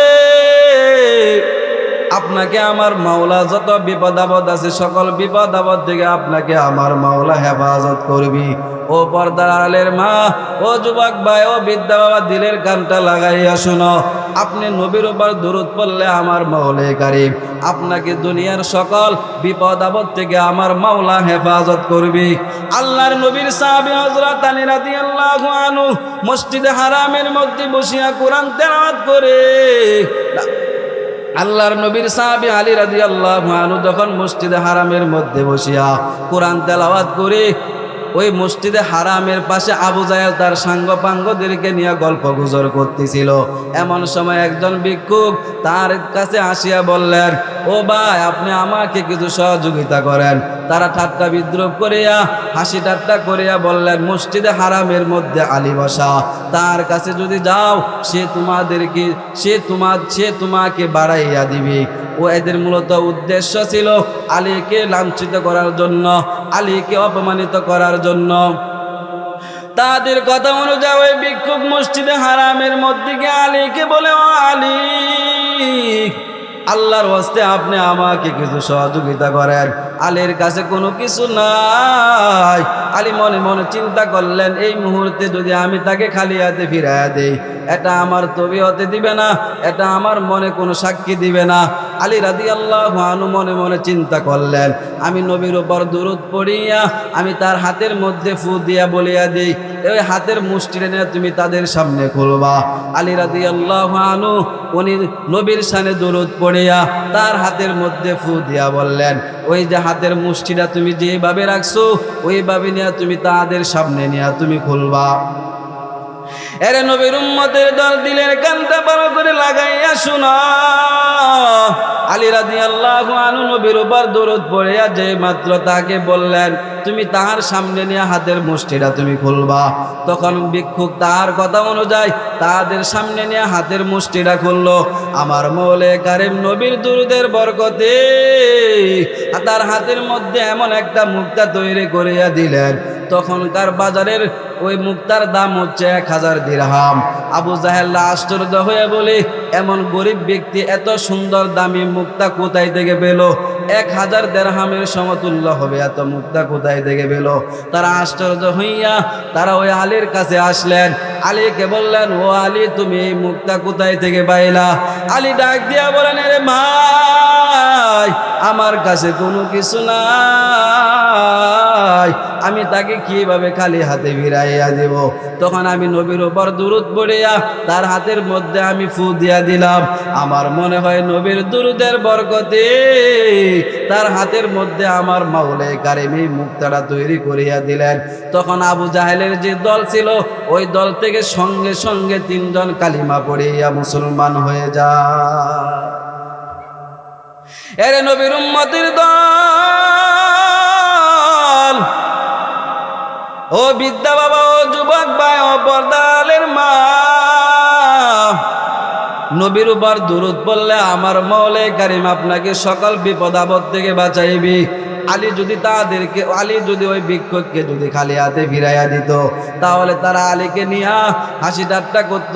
আপনাকে আমার মাওলা যত বিপদ আপদ আছে, সকল বিপদ আপদ থেকে আপনাকে আমার মাওলা হেফাজত করবি। ও পর্দার আড়ালের মা, ও যুবক ভাই, ও বিদ্যা বাবা, দিলের কানটা লাগাইয়া শুনো। আপনি নবীর উপর দুরূদ পড়লে আমার মাওলা কারীম আপনাকে দুনিয়ার সকল বিপদ আপদ থেকে আমার মাওলা হেফাজত করবি। আল্লাহর নবীর সাহাবী হযরত আলী রাদিয়াল্লাহু আনহু মসজিদে হারামের মধ্যে বসিয়া কোরআন তেলাওয়াত করে, আল্লাহর নবীর সাহাবী আলী রাদিয়াল্লাহু আনহু যখন মসজিদে হারামের মধ্যে বসিয়া কোরআন তেলাওয়াত করে, ওই মসজিদে হারামের পাশে আবু জাহেল তার সাঙ্গপাঙ্গদেরকে নিয়ে গল্প গুজর করতেছিল। এমন সময় একজন ভিক্ষুক তার কাছে আসিয়া বললেন, ও ভাই, আপনি আমাকে কিছু সহযোগিতা করেন। তারা ঠাট্টা বিদ্রুপ করিয়া, হাসি ঠাট্টা করিয়া বললেন, মসজিদে হারামের মধ্যে আলী বসা, তার কাছে যদি যাও সে তোমাকে বাড়াইয়া দিবে। ও এদের মূলত উদ্দেশ্য ছিল আলীকে লাঞ্ছিত করার জন্য, আলীকে অপমানিত করার জন্য। তাদের কথা অনুযায়ী ওই ভিক্ষুক মসজিদে হারামের মধ্যে গিয়ে আলীকে বলে, ও আলী, আল্লাহর ওয়াস্তে আপনি আমাকে কিছু সহযোগিতা করেন। আলীর কাছে কোনো কিছু নাই। আলী মনে মনে চিন্তা করলেন, এই মুহূর্তে যদি আমি তাকে খালি হাতে ফিরাইয়া দেই, এটা আমার তবিয়তে দিবে না, এটা আমার মনে কোনো সাক্ষী দিবে না। আলী রাদিয়াল্লাহু আনহু মনে মনে চিন্তা করলেন, আমি নবীর উপর দুরূদ পড়িয়া আমি তার হাতের মধ্যে ফু দিয়া বলিয়া দিই, ওই হাতের মুষ্টিটা নিয়ে তুমি তাদের সামনে খুলবা। আলী রাদিয়াল্লাহু আনহু উনি নবীর শানে দুরূদ পড়িয়া তার হাতের মধ্যে ফু দিয়া বললেন, ওই যে হাতের মুষ্টিটা তুমি যেভাবে রাখছো, ওইভাবে নিয়ে তুমি তাদের সামনে নিয়ে তুমি খুলবা। এরে নবীর উম্মতের দল, দিলের কানটা ভালো করে লাগাইয়া শোনা। আলী রাদিয়াল্লাহু আনহু নবীর উপর দরুদ পড়িয়া যে মাত্র তাকে বললেন, তুমি তাহার সামনে নিয়ে হাতের মুষ্টিটা তুমি খুলবা। তখন ভিক্ষুক তাহার কথা অনুযায়ী তাদের সামনে নিয়ে হাতের মুষ্টিটা খুললো। আমার মাওলা কারীম নবীর দুরুদের বরকতে তার হাতের মধ্যে এমন একটা মুক্তা তৈরি করিয়া দিলেন, তখনকার বাজারের ওই মুক্তার দাম হচ্ছে 1000 দিরহাম। আবু জাহেল আশ্চর্য হয়ে বলে, এমন গরিব ব্যক্তি এত সুন্দর দামি মুক্তা কোথায় থেকে পেল? 1000 দিরহামের সমতুল্য হবে এত মুক্তা কোথায় থেকে পেল? তারা আশ্চর্য হইয়া তারা ওই আলীর কাছে আসলেন। আলীকে বললেন, ও আলী, তুমি এই মুক্তা কোথায় থেকে পাইলা? আলী ডাক দিয়া বলেন, আরে ভাই, আমার কাছে কোনো কিছু নাই, আমি তাকে কিভাবে খালি হাতে ফিরাইয়া দেব। তখন আমি নবীর উপর দুরূদ পড়িয়া তার হাতের মধ্যে আমি ফু দিয়া দিলাম। আমার মনে হয় নবীর দুরূদের বরকতে তার হাতের মধ্যে আমার মাওলায়ে কারীম এই মুক্তাটা তৈরি করিয়া দিলেন। তখন আবু জাহেলের যে দল ছিল ওই দল থেকে সঙ্গে সঙ্গে 3 জন কালিমা পড়িয়া মুসলমান হয়ে যায়। এরে নবীর উম্মতের দল, ও বিদ্যা বাবা, ও যুবক ভাই, ও পর্দালের মা, নবীর উপর দুরূদ পড়লে আমার মাওলায়ে কারীম আপনাকে সকল বিপদ আপদ থেকে বাঁচাইবে। আলী যদি ওই ভিক্ষুককে যদি খালি হাতে ফিরাইয়া দিত, তাহলে তারা আলীকে নিয়ে হাসি ঠাট্টা করত।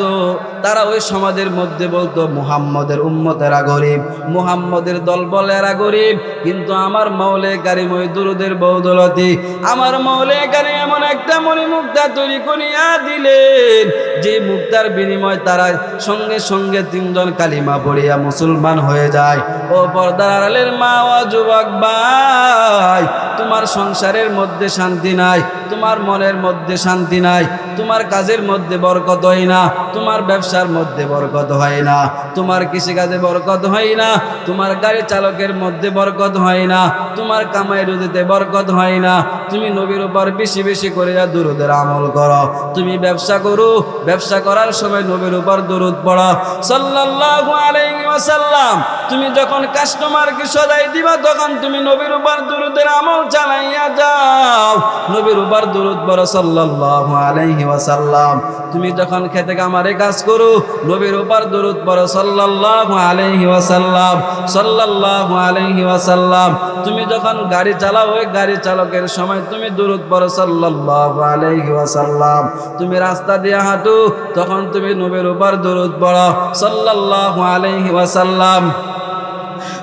তারা ওই সমাজের মধ্যে বলতো মুহাম্মদের উম্মতেরা গরিব, মুহাম্মদের দল বলে এরা গরিব। কিন্তু আমার মাওলায়ে কারীম ওই দুরূদের বদৌলতে আমার মাওলায়ে কারীম এমন একটা মণিমুক্তা তৈরি করিয়া দিলেন, যে মুক্তার বিনিময় তারা সঙ্গে সঙ্গে 3 জন কালিমা পড়িয়া মুসলমান হয়ে যায়। ও পর্দার আড়ালের মা, ও যুবক ভাই, তোমার সংসারের মধ্যে শান্তি নাই, তোমার মনের মধ্যে শান্তি নাই, তোমার কাজের মধ্যে বরকত হয় না, তোমার ব্যবসার মধ্যে বরকত হয় না, তোমার কৃষিকাজে বরকত হয় না, তোমার গাড়ি চালকের মধ্যে বরকত হয় না, তোমার কামাই রুজিতে বরকত হয় না। তুমি নবীর উপর বেশি বেশি করে দুরূদের আমল করো। তুমি ব্যবসা করো, ব্যবসা করার সময় নবীর উপর দুরূদ পড়ো সাল্লাল্লাহু আলাইহি ওয়াসাল্লাম। তুমি যখন কাস্টমারকে সদাই দিবা, তখন তুমি নবীর উপর দুরূদের আমল চালাইয়া যাও। নবীর উপর দুরূদ পড়ো সাল্লাল্লাহু আলাইহি ওয়াসাল্লাম। তুমি যখন খেতে কামারে কাজ করো, নবীর উপর দুরূদ পড়ো সাল্লাল্লাহু আলাইহি ওয়াসাল্লাম, সাল্লাল্লাহু আলাইহি ওয়াসাল্লাম। তুমি যখন গাড়ি চালাও, ওই গাড়ি চালকের সময় তুমি দুরূদ পড়ো সাল্লাল্লাহু আলাইহি ওয়াসাল্লাম। তুমি রাস্তা দিয়ে হাঁটো, তখন তুমি নবীর উপর দুরূদ পড়ো সাল্লাল্লাহু আলাইহি ওয়াসাল্লাম।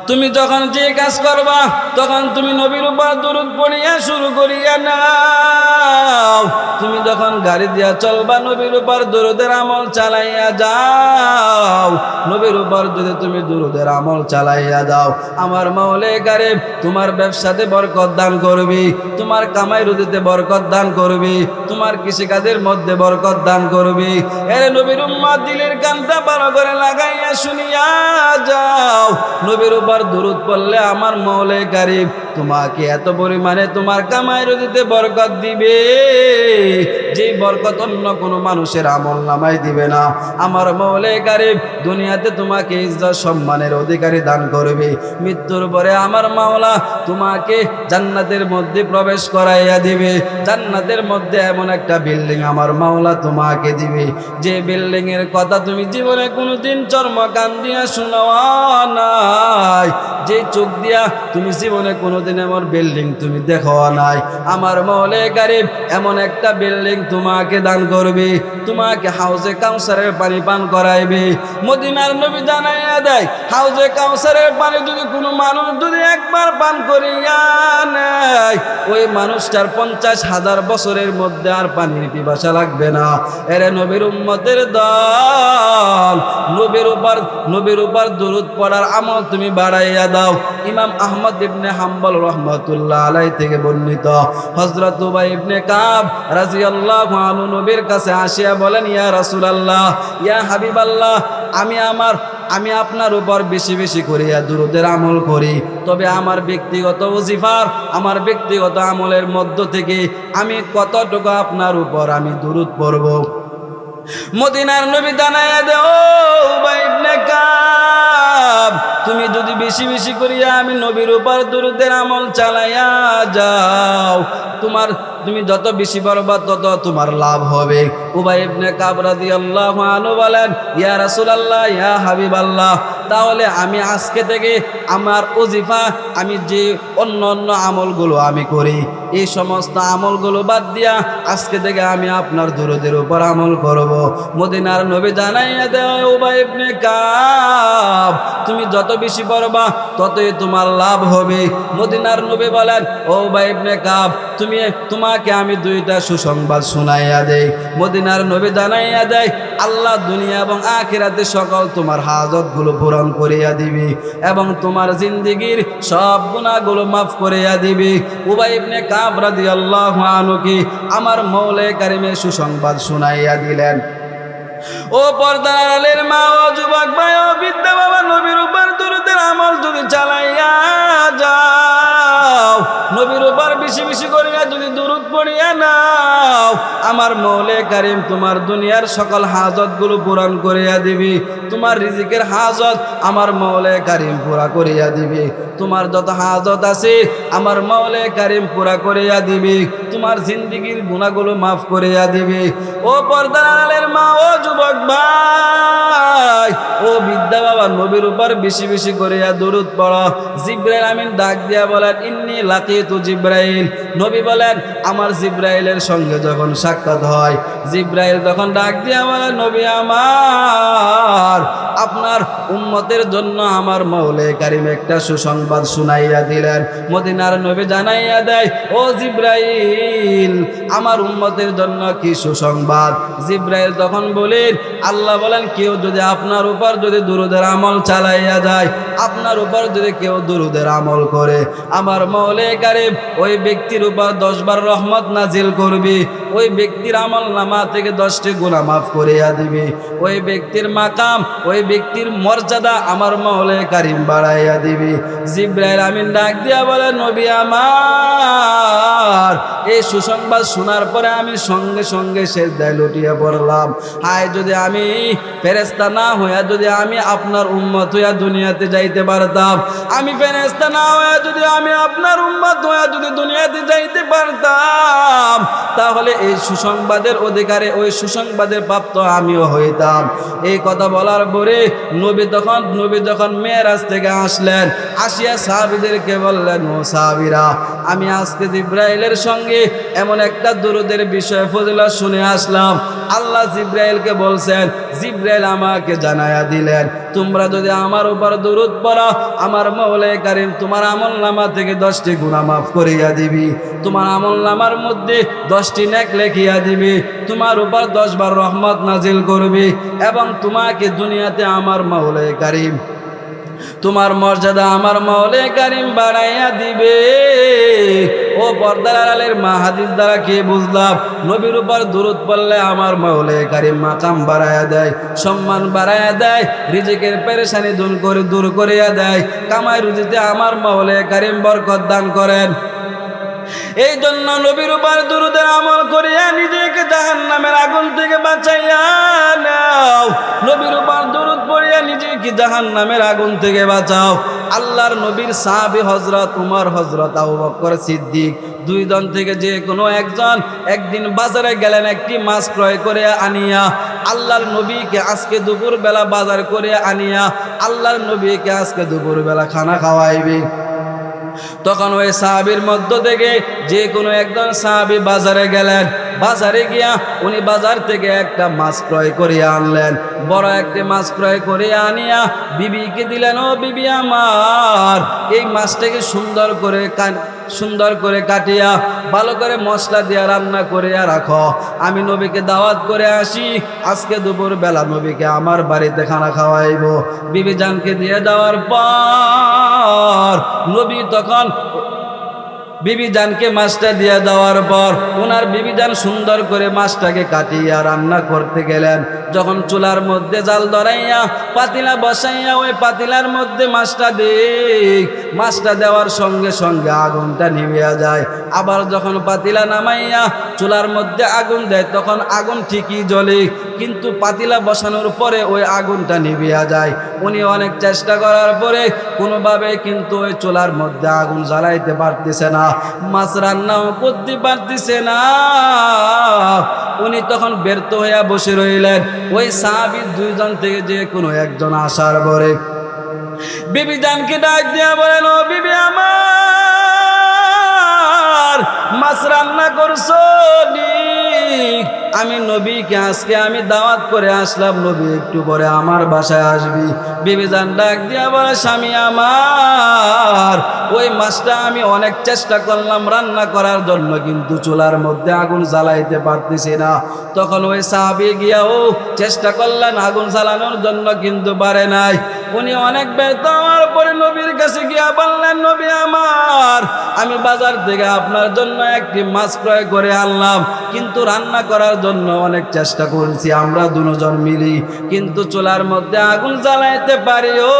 তুমি যখন যে কাজ করবা, তখন তুমি নবীর উপর দুরূদ পড়িয়া শুরু করিয়া নাও। তুমি যখন গাড়ি দিয়া চলবা, নবীর উপর দুরূদের আমল চালাইয়া যাও। নবীর উপর যদি তুমি দুরূদের আমল চালাইয়া যাও, আমার মাওলায়ে কারীম তোমার ব্যবসাতে বরকত দান করবি, তোমার কামাই রুজিতে বরকত দান করবি, তোমার কৃষিকাজের মধ্যে বরকত দান করবি। এর নবীর উম্মত দিলের কানটা ভালো করে লাগাইয়া শুনিয়া যাও। নবীর উপর দুরূদ পড়লে আমার মাওলায়ে কারীম তোমাকে এত পরিমাণে তোমার কামাই রুজিতে বরকত দিবে, যে বরকত অন্য কোনো মানুষের আমল নামায় দিবে না। আমার মাওলায়ে কারীম দুনিয়াতে তোমাকে ইজ্জত সম্মানের অধিকারী দান করবে। মৃত্যুর পরে আমার মাওলা তোমাকে জান্নাতের মধ্যে প্রবেশ করাইয়া দিবে। জান্নাতের মধ্যে এমন একটা বিল্ডিং আমার মাওলা তোমাকে দিবে, যে বিল্ডিং এর কথা তুমি জীবনে কোনোদিন চর্মকান দিয়া শোনাও নাই, যে চোখ দিয়া তুমি জীবনে কোনোদিন এমন বিল্ডিং তুমি দেখো নাই। আমার মাওলায়ে কারীম এমন একটা বিল্ডিং তোমাকে দান করবে, তোমাকে হাউজে কাউসারের পানি পান করাইবে। মদিনার নবী জানাইয়া দেয়, হাউজে কাউসারের পানি যদি কোনো মানুষ যদি একবার পান করিয়া নেয়, ওই মানুষটার 50,000 বছরের মধ্যে আর পানির পিপাসা লাগবে না। এরে নবীর উম্মতের দল, নবীর উপর দুরূদ পড়ার আমল তুমি বাড়াইয়া দাও। ইমাম আহমদ ইবনে হাম্বল রাহমাতুল্লাহ আলাইহি থেকে বর্ণিত, হযরত উবাই ইবনে কাব রাদিয়াল্লাহু আনহু নবীর কাছে আসিয়া বলেন, ইয়া রাসূলুল্লাহ, ইয়া হাবিবাল্লাহ, আমি আপনার উপর বেশি বেশি করিয়া দুরূদের আমল করি, তবে আমার ব্যক্তিগত ওজিফার, আমার ব্যক্তিগত আমলের মধ্য থেকে আমি কতটুকু আপনার উপর আমি দুরূদ পড়ব? মদিনার নবী জানাইয়া দেও, উবাই ইবনে কাব, তুমি যদি বেশি বেশি করিয়া আমি নবীর উপর দুরূদের আমল চালাইয়া যাও, তুমি যত বেশি পড়বা তত তোমার লাভ হবে। উবাই ইবনে কাব রাদিয়াল্লাহু আনহু বলেন, ইয়া রাসূলুল্লাহ, ইয়া হাবিবাল্লাহ, তাহলে আমি আজকে থেকে আমার ওজিফা, আমি যে অন্য আমলগুলো আমি করি, এই সমস্ত আমলগুলো বাদ দিয়া আজকে থেকে আমি আপনার দুরূদের উপর আমল করব। মদিনার নবী জানাইয়া দেয়, উবাই ইবনে কাব, তুমি যত বেশি পড়বা ততই তোমার লাভ হবে। মদিনার নবী বলেন, ও উবাই ইবনে কাব, তোমাকে আমি 2টা সুসংবাদ শুনাইয়া দেই। মদিনার নবী জানাইয়া দেয়, আল্লাহ দুনিয়া এবং আখিরাতে সকল তোমার হাজতগুলো পূরণ পূরণ করিয়া দিবি এবং তোমার জিন্দেগীর সব গুনাহগুলো মাফ করিয়া দিবি। উবাই ইবনে কাব রাদিয়াল্লাহু আনহু কি আমার মৌলা কারীমের সুসংবাদ শুনাইয়া দিলেন। ও পর্দার আড়ালের মা ও যুবক ভাই ও বিদ্যা বাবা, নবীর উপর দুরূদের আমল যদি চালাইয়া যাও, নবীর উপর বেশি বেশি করিয়া যদি দুরূদ পড়িয়া নাও, আমার মৌলা কারীম তোমার দুনিয়ার সকল হাজতগুলো পূরণ করিয়া দিবি। তোমার রিজিকের হাজত আমার মৌলা কারীম পুরা করিয়া দিবি। তোমার যত হাজত আছে আমার মৌলা কারীম পুরা করিয়া দিবি। তোমার জিন্দেগীর গুনাহগুলো মাফ করিয়া দিবি। ও পর্দার আড়ালের মা ও যুবক ভাই ও বিদ্যা বাবা, নবীর উপর বেশি বেশি করিয়া দুরূদ পড়ো। জিবরাইল আমিন ডাক দিয়া বলেন, ইন্নী লাকিতু জিবরাইল। নবী বলেন, আমার জিবরাইলের সঙ্গে যখন সাক্ষাৎ হয়, জিবরাইল তখন ডাক দিয়া বলেন, নবী আমার, আপনার উম্মতের জন্য আমার মৌলা কারীম একটা সুসংবাদ শুনাইয়া দিলেন। মদিনার নবী জানাইয়া দেয়, ও জিবরাইল, আমার উম্মতের জন্য কি সুসংবাদ? জিবরাইল তখন বলেন, আল্লাহ বলেন, কেউ যদি আপনার উপর যদি দুরূদের আমল চালাইয়া যায়, আপনার উপর যদি কেউ দুরূদের আমল করে, আমার মৌলা কারীম ওই ব্যক্তির উপর 10 বার রহমত নাজিল করবি। ওই ব্যক্তির আমল নামা থেকে 10টি গুনাহ মাফ করিয়া দিবি। ওই ব্যক্তির মাকাম, ওই ব্যক্তির মর্যাদা আমার মৌলা কারীম বাড়াইয়া দিবি। জিবরাইল আমিন ডাক দিয়া বলে, নবী আমার, এই সুসংবাদ শোনার পরে আমি সঙ্গে সঙ্গে সিজদায় লুটিয়ে পড়লাম। হায়, যদি আমি ফেরেশতা না হইয়া যদি আমি আপনার উম্মত হইয়া দুনিয়াতে যাইতে পারতাম, আমি ফেরেশতা না হইয়া যদি আমি আপনার উম্মত হইয়া যদি দুনিয়াতে যাইতে পারতাম, তাহলে এই সুসংবাদের অধিকারে, ওই সুসংবাদের প্রাপ্ত আমিও হইতাম। এই কথা বলার পরে নবী যখন মেরাজ থেকে আসলেন, আসিয়া সাহাবীদেরকে বললেন, ও সাহাবীরা, আমি আজকে জিবরাইলের সঙ্গে এমন একটা দুরূদের বিষয় ফজিলত শুনে আসলাম। আল্লাহ জিবরাইলকে বলছেন, জিবরাইল আমাকে জানায়া দিলেন, তোমরা যদি আমার উপর দুরূদ পড়ো, আমার মৌলা কারীম তোমার আমলনামা থেকে 10টি গুনাহ মাফ করিয়া দিবি। তোমার আমলনামার মধ্যে 10টি নেক লিখিয়া দিবি। তোমার উপর 10 বার রহমত নাজিল করবি এবং তোমাকে দুনিয়াতে আমার মৌলা কারীম, তোমার মর্যাদা আমার মৌলা কারীম বাড়াইয়া দিবে। ও পর্দার আড়ালের মা, হাদিস দ্বারা কি বুঝলাম? নবীর উপর দুরূদ পড়লে আমার মৌলা কারীম মাকাম বাড়াইয়া দেয়, সম্মান বাড়াইয়া দেয়, রিজিকের পেরেশানি দূর করিয়া দেয়, কামাই রুজিতে আমার মৌলা কারীম বরকত দান করেন। এই জন্য নবীর উপর দুরূদের আমল করিয়া নিজেকে জাহান্নামের আগুন থেকে বাঁচাইয়া নাও। নবীর উপর দুরূদ পড়িয়া নিজেকে জাহান্নামের আগুন থেকে বাঁচাও। আল্লাহর নবীর সাহাবী হযরত উমর, হযরত আবু বকর সিদ্দিক, 2 জন থেকে যে কোনো একজন একদিন বাজারে গেলেন একটি মাছ ক্রয় করে আনিয়া আল্লাহর নবীকে আজকে দুপুর বেলা বাজার করে আনিয়া আল্লাহর নবীকে আজকে দুপুর বেলা খানা খাওয়াইবে। তখন ওই সাহাবীর মধ্য থেকে যে কোনো একজন সাহাবী বাজারে গেলেন। বাজারে গিয়া উনি বাজার থেকে একটা মাছ ক্রয় করিয়া আনলেন। বড় একটি মাছ ক্রয় করিয়া আনিয়া বিবিকে দিলেন, ও বিবি আমার, এই মাছটাকে সুন্দর করে কাটিয়া ভালো করে মশলা দিয়া রান্না করিয়া রাখো, আমি নবীকে দাওয়াত করে আসি, আজকে দুপুর বেলা নবীকে আমার বাড়িতে খানা খাওয়াইব। বিবি জানকে দিয়ে দেওয়ার পর নবী তখন বিবি জানকে মাছটা দিয়ে দেওয়ার পর ওনার বিবি জান সুন্দর করে মাছটাকে কাটিয়া রান্না করতে গেলেন। যখন চুলার মধ্যে জাল ধরাইয়া পাতিলা বসাইয়া ওই পাতিলার মধ্যে মাছটা দেওয়ার সঙ্গে সঙ্গে আগুনটা নিভিয়া যায়। আবার যখন পাতিলা নামাইয়া চুলার মধ্যে আগুন দেয় তখন আগুন ঠিকই জ্বলে, কিন্তু পাতিলা বসানোর পরে ওই আগুনটা নিভিয়া যায়। উনি অনেক চেষ্টা করার পরে কোনোভাবে কিন্তু ওই চুলার মধ্যে আগুন জ্বালাইতে পারতেছে না, মাছ রান্নাও করতে পারতেছে না। উনি তখন ব্যর্থ হইয়া বসে রইলেন। ওই সাহাবী 2 জন থেকে যে কোনো একজন আসার পরে বিবি জানকে ডাক দিয়া বলেন, ও বিবি আমার, মাছ রান্না করছো নি? আমি নবীকে আজকে আমি দাওয়াত করে আসলাম, নবী একটু পরে আমার বাসায় আসবি। বিবি জান ডাক দিয়া বলে, স্বামী আমার, ওই মাছটা আমি অনেক চেষ্টা করলাম রান্না করার জন্য, কিন্তু চুলার মধ্যে আগুন জ্বালাইতে পারতেছি না। তখন ওই সাহাবী গিয়াও চেষ্টা করলেন আগুন জ্বালানোর জন্য, কিন্তু পারে নাই। উনি অনেক ব্যর্থ হওয়ার পরে নবীর কাছে গিয়া বললেন, নবী আমার, আমি বাজার থেকে আপনার জন্য একটি মাছ ক্রয় করে আনলাম, কিন্তু রান্না করার জন্য অনেক চেষ্টা করেছি আমরা দুজন মিলি, কিন্তু চুলার মধ্যে আগুন জ্বালাইতে পারিও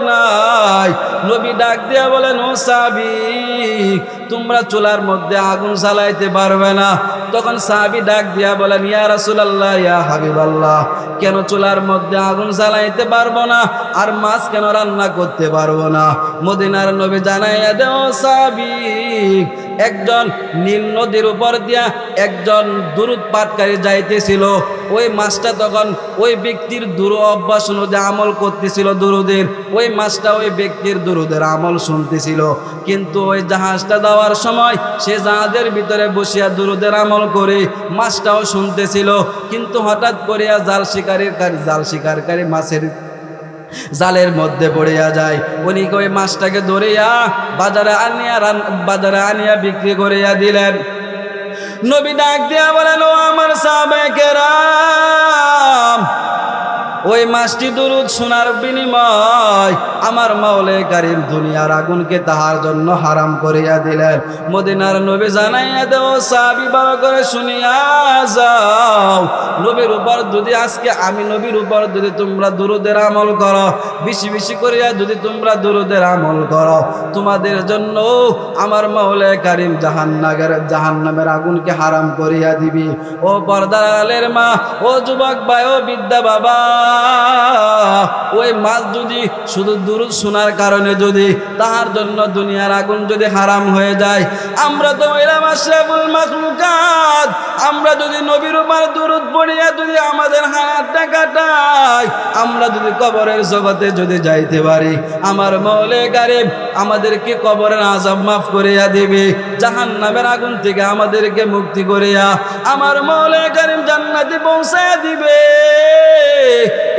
নাই। নবী ডাক দিয়া বলেন, ও সাহাবী, তোমরা চুলার মধ্যে আগুন জ্বালাইতে পারবে না। তখন সাহাবী ডাক দিয়া বলেন, ইয়া রাসূলুল্লাহ, ইয়া হাবিবাল্লাহ, কেন চুলার মধ্যে আগুন জ্বালাইতে পারবো না আর মাছ কেন রান্না করতে পারবো না? মদিনার নবী জানাইয়া দেও সাহাবী, একজন নীল নদীর উপর দিয়া একজন দুরূদ পাঠকারী যাইতেছিল। ওই মাছটা তখন ওই ব্যক্তির অভ্যাস অনুযায়ী আমল করতেছিল দুরুদের, ওই মাছটা ওই ব্যক্তির দুরুদের আমল শুনতেছিল। কিন্তু ওই জাহাজটা যাওয়ার সময় সে জাহাজের ভিতরে বসিয়া দুরুদের আমল করে মাছটাও শুনতেছিল। কিন্তু হঠাৎ করিয়া জাল শিকারকারী মাছের জালের মধ্যে পড়িয়া যায়। উনি ওই মাছটাকে ধরিয়া বাজারে আনিয়া বিক্রি করিয়া দিলেন। নবী ডাক দিয়া বলেন, ও আমার সাহাবায়ে কেরাম, ওই মাছটি দুরূদ শোনার বিনিময় আমার মাওলা কারীম দুনিয়ার আগুনকে তাহার জন্য হারাম করিয়া দিলেন। মদিনার নবী জানাইয়া দেও সাহাবী, ভালো করে শুনিয়া যাও, নবীর উপর যদি আজকে আমি নবীর উপর যদি তোমরা দুরূদের আমল করো, বেশি বেশি করিয়া যদি তোমরা দুরূদের আমল করো, তোমাদের জন্য আমার মাওলা কারীম জাহান্নামের আগুনকে হারাম করিয়া দিবি। ও পর্দার আড়ালের মা, ও যুবক ভাই, ও বিদ্যা বাবা, ওই মাছ যদি শুধু দুরূদ শোনার কারণে যদি তাহার জন্য দুনিয়ার আগুন যদি হারাম হয়ে যায়, আমরা তো এলাম আশরাফুল মাখলুকাত, আমরা যদি নবীর উপর দুরূদ পড়িয়া যদি আমাদের হায়াতটা কাটাই, আমরা যদি কবরের জগতে যদি যাইতে পারি, আমার মাওলা কারীম আমাদেরকে কবরের আযাব মাফ করিয়া দিবে, জাহান্নামের আগুন থেকে আমাদেরকে মুক্তি করিয়া আমার মাওলা কারীম জান্নাতে পৌঁছায়া দিবে।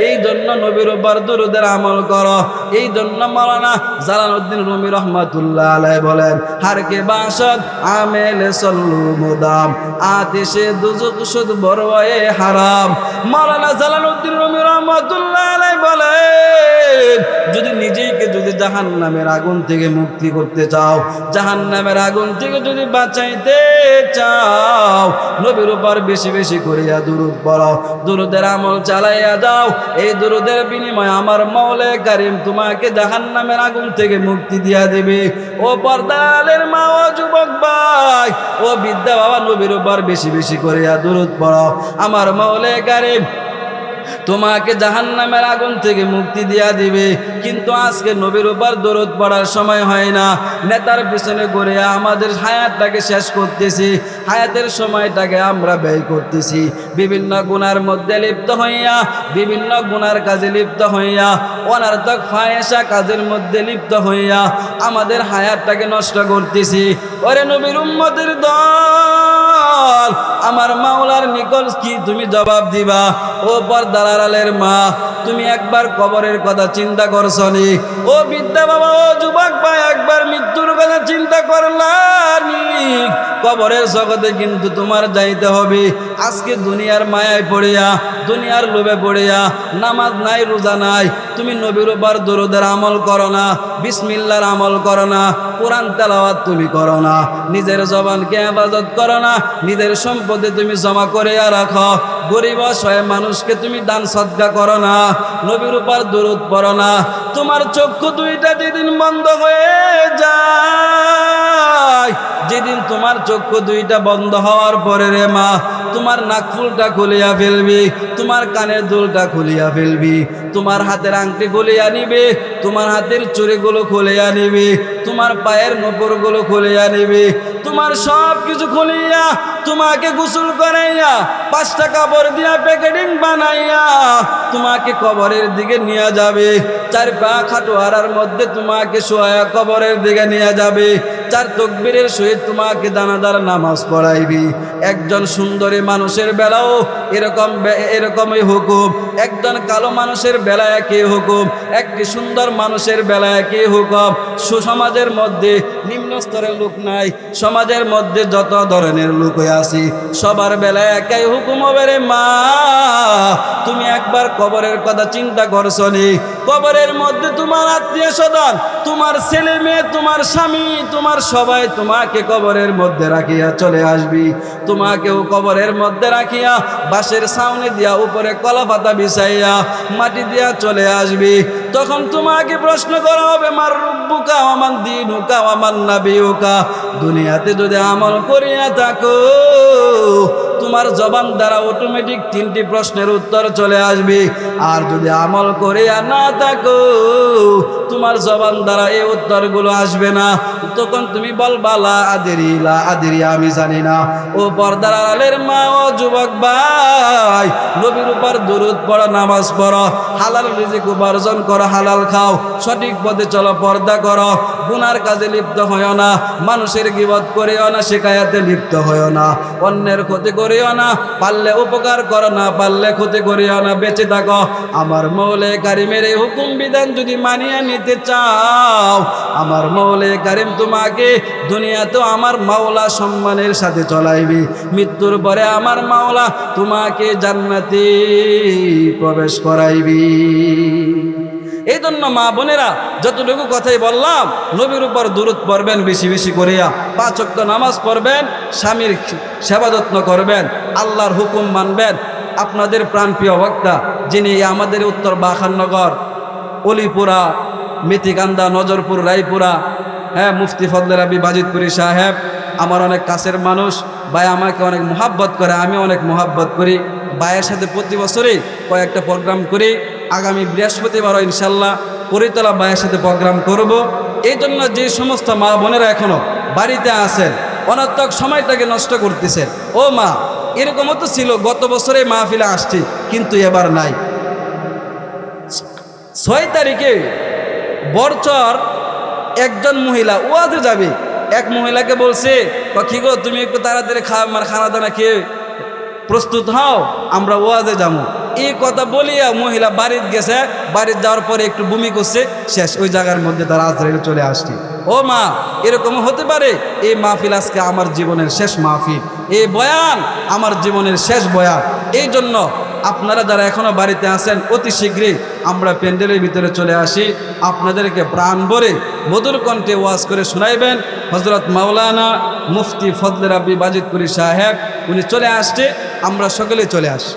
এই জন্য নবীর উপর দুরূদের আমল করো। এই জন্য মাওলানা জালালউদ্দিন রুমি রহমাতুল্লাহ আলাইহি বলেন, হার কে বাসদ আমেলে সল্লু মুদাম, আতিশে দুজক শুদ বরওয়ে হারাম। মাওলানা জালালউদ্দিন রুমি রহমাতুল্লাহ আলাইহি বলেন, যদি নিজেকে যদি জাহান্নামের আগুন থেকে মুক্তি করতে চাও, জাহান্নামের আগুন থেকে যদি বাঁচাইতে চাও, নবীর উপর বেশি বেশি করিয়া দুরূদ পড়ো, দুরূদের আমল চালাইয়া যাও। এই দুরূদের বিনিময়ে আমার মাওলা কারীম তোমাকে জাহান্নামের আগুন থেকে মুক্তি দিয়া দিবে। ও পর্দালের মা, ও যুবক ভাই, ও বিদ্যা বাবা, নবীর উপর বেশি বেশি করিয়া দুরূদ পড়ো, আমার মাওলা কারীম তোমাকে জাহান্নামের আগুন থেকে মুক্তি দিয়া দিবে। কিন্তু আজকে নবীর উপর দরুদ পড়ার সময় হয় না, নেতার পিছনে ঘুরে আমাদের হায়াতটাকে শেষ করতেছি, হায়াতের সময়টাকে আমরা ব্যয় করতেছি বিভিন্ন গুনার মধ্যে লিপ্ত হইয়া, বিভিন্ন গুনার কাজে লিপ্ত হইয়া, অনার্থক ফাহেসা কাজের মধ্যে লিপ্ত হইয়া আমাদের হায়াতটাকে নষ্ট করতেছি। ওরে নবীর উম্মতের দল, আমার মাওলার নিকট কি তুমি জবাব দিবা? ও পর্দার আড়ালের মা, তুমি একবার কবরের কথা চিন্তা করছনি? ও বিদ্যা বাবা, ও যুবক ভাই, একবার মৃত্যুর কথা চিন্তা করলানি? কবরের জগতে কিন্তু তোমার যাইতে হবে। আজকে দুনিয়ার মায়ায় পড়িয়া, দুনিয়ার লোভে পড়িয়া নামাজ নাই, রোজা নাই, তুমি নবীর উপর দরুদের আমল করো না, বিসমিল্লাহর আমল করো না, কোরআন তেলাওয়াত তুমি করো না, নিজের জবানকে হেফাজত করো না, নিজের সম্পদে তুমি জমা করে রাখো, গরিব অসহায় মানুষকে তুমি দান সদকা করো না, নবীর উপর দরুদ পড়ো না, তোমার চক্ষু দুইটা যেদিন বন্ধ হয়ে যায়, যেদিন তোমার চক্ষু দুইটা বন্ধ হওয়ার পরে রে মা, তোমার নাকফুলটা খুলিয়া ফেলবি, তোমার কানের দুলটা খুলিয়া ফেলবি, তোমার হাতের আংটি খুলিয়া নিবে, তোমার হাতের চুড়িগুলো খুলিয়া নিবে, তোমার পায়ের নূপুরগুলো খুলিয়া নিবে, তোমার সব কিছু খুলিয়া তোমাকে গোসল করাইয়া 5টা কাপড় দিয়া প্যাকেটিং বানাইয়া তোমাকে কবরের দিকে নিয়ে যাবে। চার পা খাটোয়ারার মধ্যে তোমাকে শোয়া কবরের দিকে নিয়ে যাবে, চার তাকবীরের সহিত তোমাকে দানাদার নামাজ পড়াইবি। একজন সুন্দরী মানুষের বেলাও এরকমই হুকুম, একজন কালো মানুষের বেলায় একই হুকুম, একটি সুন্দর মানুষের বেলায় একই হুকুম। সুসমাজের মধ্যে নিম্ন স্তরের লোক নাই, সমাজের মধ্যে যত ধরনের লোক আছি সবার বেলায় একই হুকুম হবে রে মা। তুমি একবার কবরের কথা চিন্তা করছো নি? কবরের মধ্যে তোমার আত্মীয় স্বজন, তোমার ছেলে মেয়ে, তোমার স্বামী, তোমার সবাই তোমাকে কবরের মধ্যে রাখিয়া চলে আসবি। তোমাকেও কবরের মধ্যে রাখিয়া বাঁশের ছাউনি দিয়া উপরে কলা পাতা বিছাইয়া মাটি দিয়া চলে আসবি। তখন তোমাকে প্রশ্ন করা হবে, মার রব্বুকা ওয়া মান দীনুকা ওয়া মান নাবিয়ুকা। দুনিয়াতে যদি আমল করিয়া থাকো তোমার জবান দ্বারা অটোমেটিক 3টি প্রশ্নের উত্তর চলে আসবে। আর যদি আমল করিয়া না থাকো তোমার জবান দ্বারা এই উত্তরগুলো আসবে না। তখন তুমি বলবা লা আদরি, আমি জানি না। ও পর্দার আড়ালের মা ও যুবক ভাই, নবীর উপর দরুদ পড়ো, নামাজ পড়ো, হালাল রিজিক উপার্জন করো, হালাল খাও, সঠিক পথে চলো, পর্দা করো, গুনার কাজে লিপ্ত হইও না, মানুষের গীবত করিও না, শিকায়াতে লিপ্ত হইও না, অন্যের ক্ষতি করিও না, পারলে উপকার করো, না পারলে ক্ষতি করিও না, বেঁচে থাকো। আমার মৌলে কারিমের এই হুকুম বিধান যদি মানিয়ে নিতে চাও, আমার মৌলে কারিম তোমাকে দুনিয়াতেও আমার মাওলা সম্মানের সাথে চলাইবি, মৃত্যুর পরে আমার মাওলা তোমাকে জান্নাতে প্রবেশ করাইবি। এই জন্য মা বোনেরা, যতটুকু কথাই বললাম, নবীর উপর দরুদ পড়বেন বেশি বেশি করিয়া, 5 ওয়াক্ত নামাজ পড়বেন, স্বামীর সেবা যত্ন করবেন, আল্লাহর হুকুম মানবেন। আপনাদের প্রাণপ্রিয় বক্তা, যিনি আমাদের উত্তর বাখাননগর, অলিপুরা, মেথিকান্দা, নজরপুর, রায়পুরা, মুফতি ফজলে রাব্বি বাজিতপুরি সাহেব, আমার অনেক কাছের মানুষ। ভাই আমাকে অনেক মোহাব্বত করে, আমি অনেক মোহাব্বত করি। ভাইয়ের সাথে প্রতি বছরই কয়েকটা প্রোগ্রাম করি। আগামী বৃহস্পতিবারও ইনশাল্লাহ পরিতলা ভাইয়ের সাথে প্রোগ্রাম করব। এই জন্য যে সমস্ত মা বোনেরা এখনও বাড়িতে আছেন, অনর্থক সময়টাকে নষ্ট করতেছেন, ও মা, এরকমও তো ছিল গত বছরে মাহফিলে আসছি, কিন্তু এবার নাই। 6 তারিখে বরচর একজন মহিলা ওয়াজে যাবে, এক মহিলাকে বলছে, কি গো তুমি একটু তাড়াতাড়ি খানা দানা খেয়ে প্রস্তুত হও, আমরা ওয়াজে যাবো। এই কথা বলিয়া মহিলা বাড়িতে গেছে, বাড়িতে যাওয়ার পরে একটু বমি করছে, শেষ। ওই জায়গার মধ্যে তারা আজরাইল চলে আসছে। ও মা, এরকম হতে পারে? এই মাহফিল আজকে আমার জীবনের শেষ মাহফিল, এই বয়ান আমার জীবনের শেষ বয়ান। এই জন্য আপনারা যারা এখনো বাড়িতে আছেন, অতি শীঘ্রই আমরা প্যান্ডেলের ভিতরে চলে আসি, আপনাদেরকে প্রাণ ভরে মধুর কণ্ঠে ওয়াজ করে শোনাইবেন হযরত মাওলানা মুফতি ফজলে রাব্বি বাজিতপুরি সাহেব। উনি চলে আসছে, আমরা সকলে চলে আসি।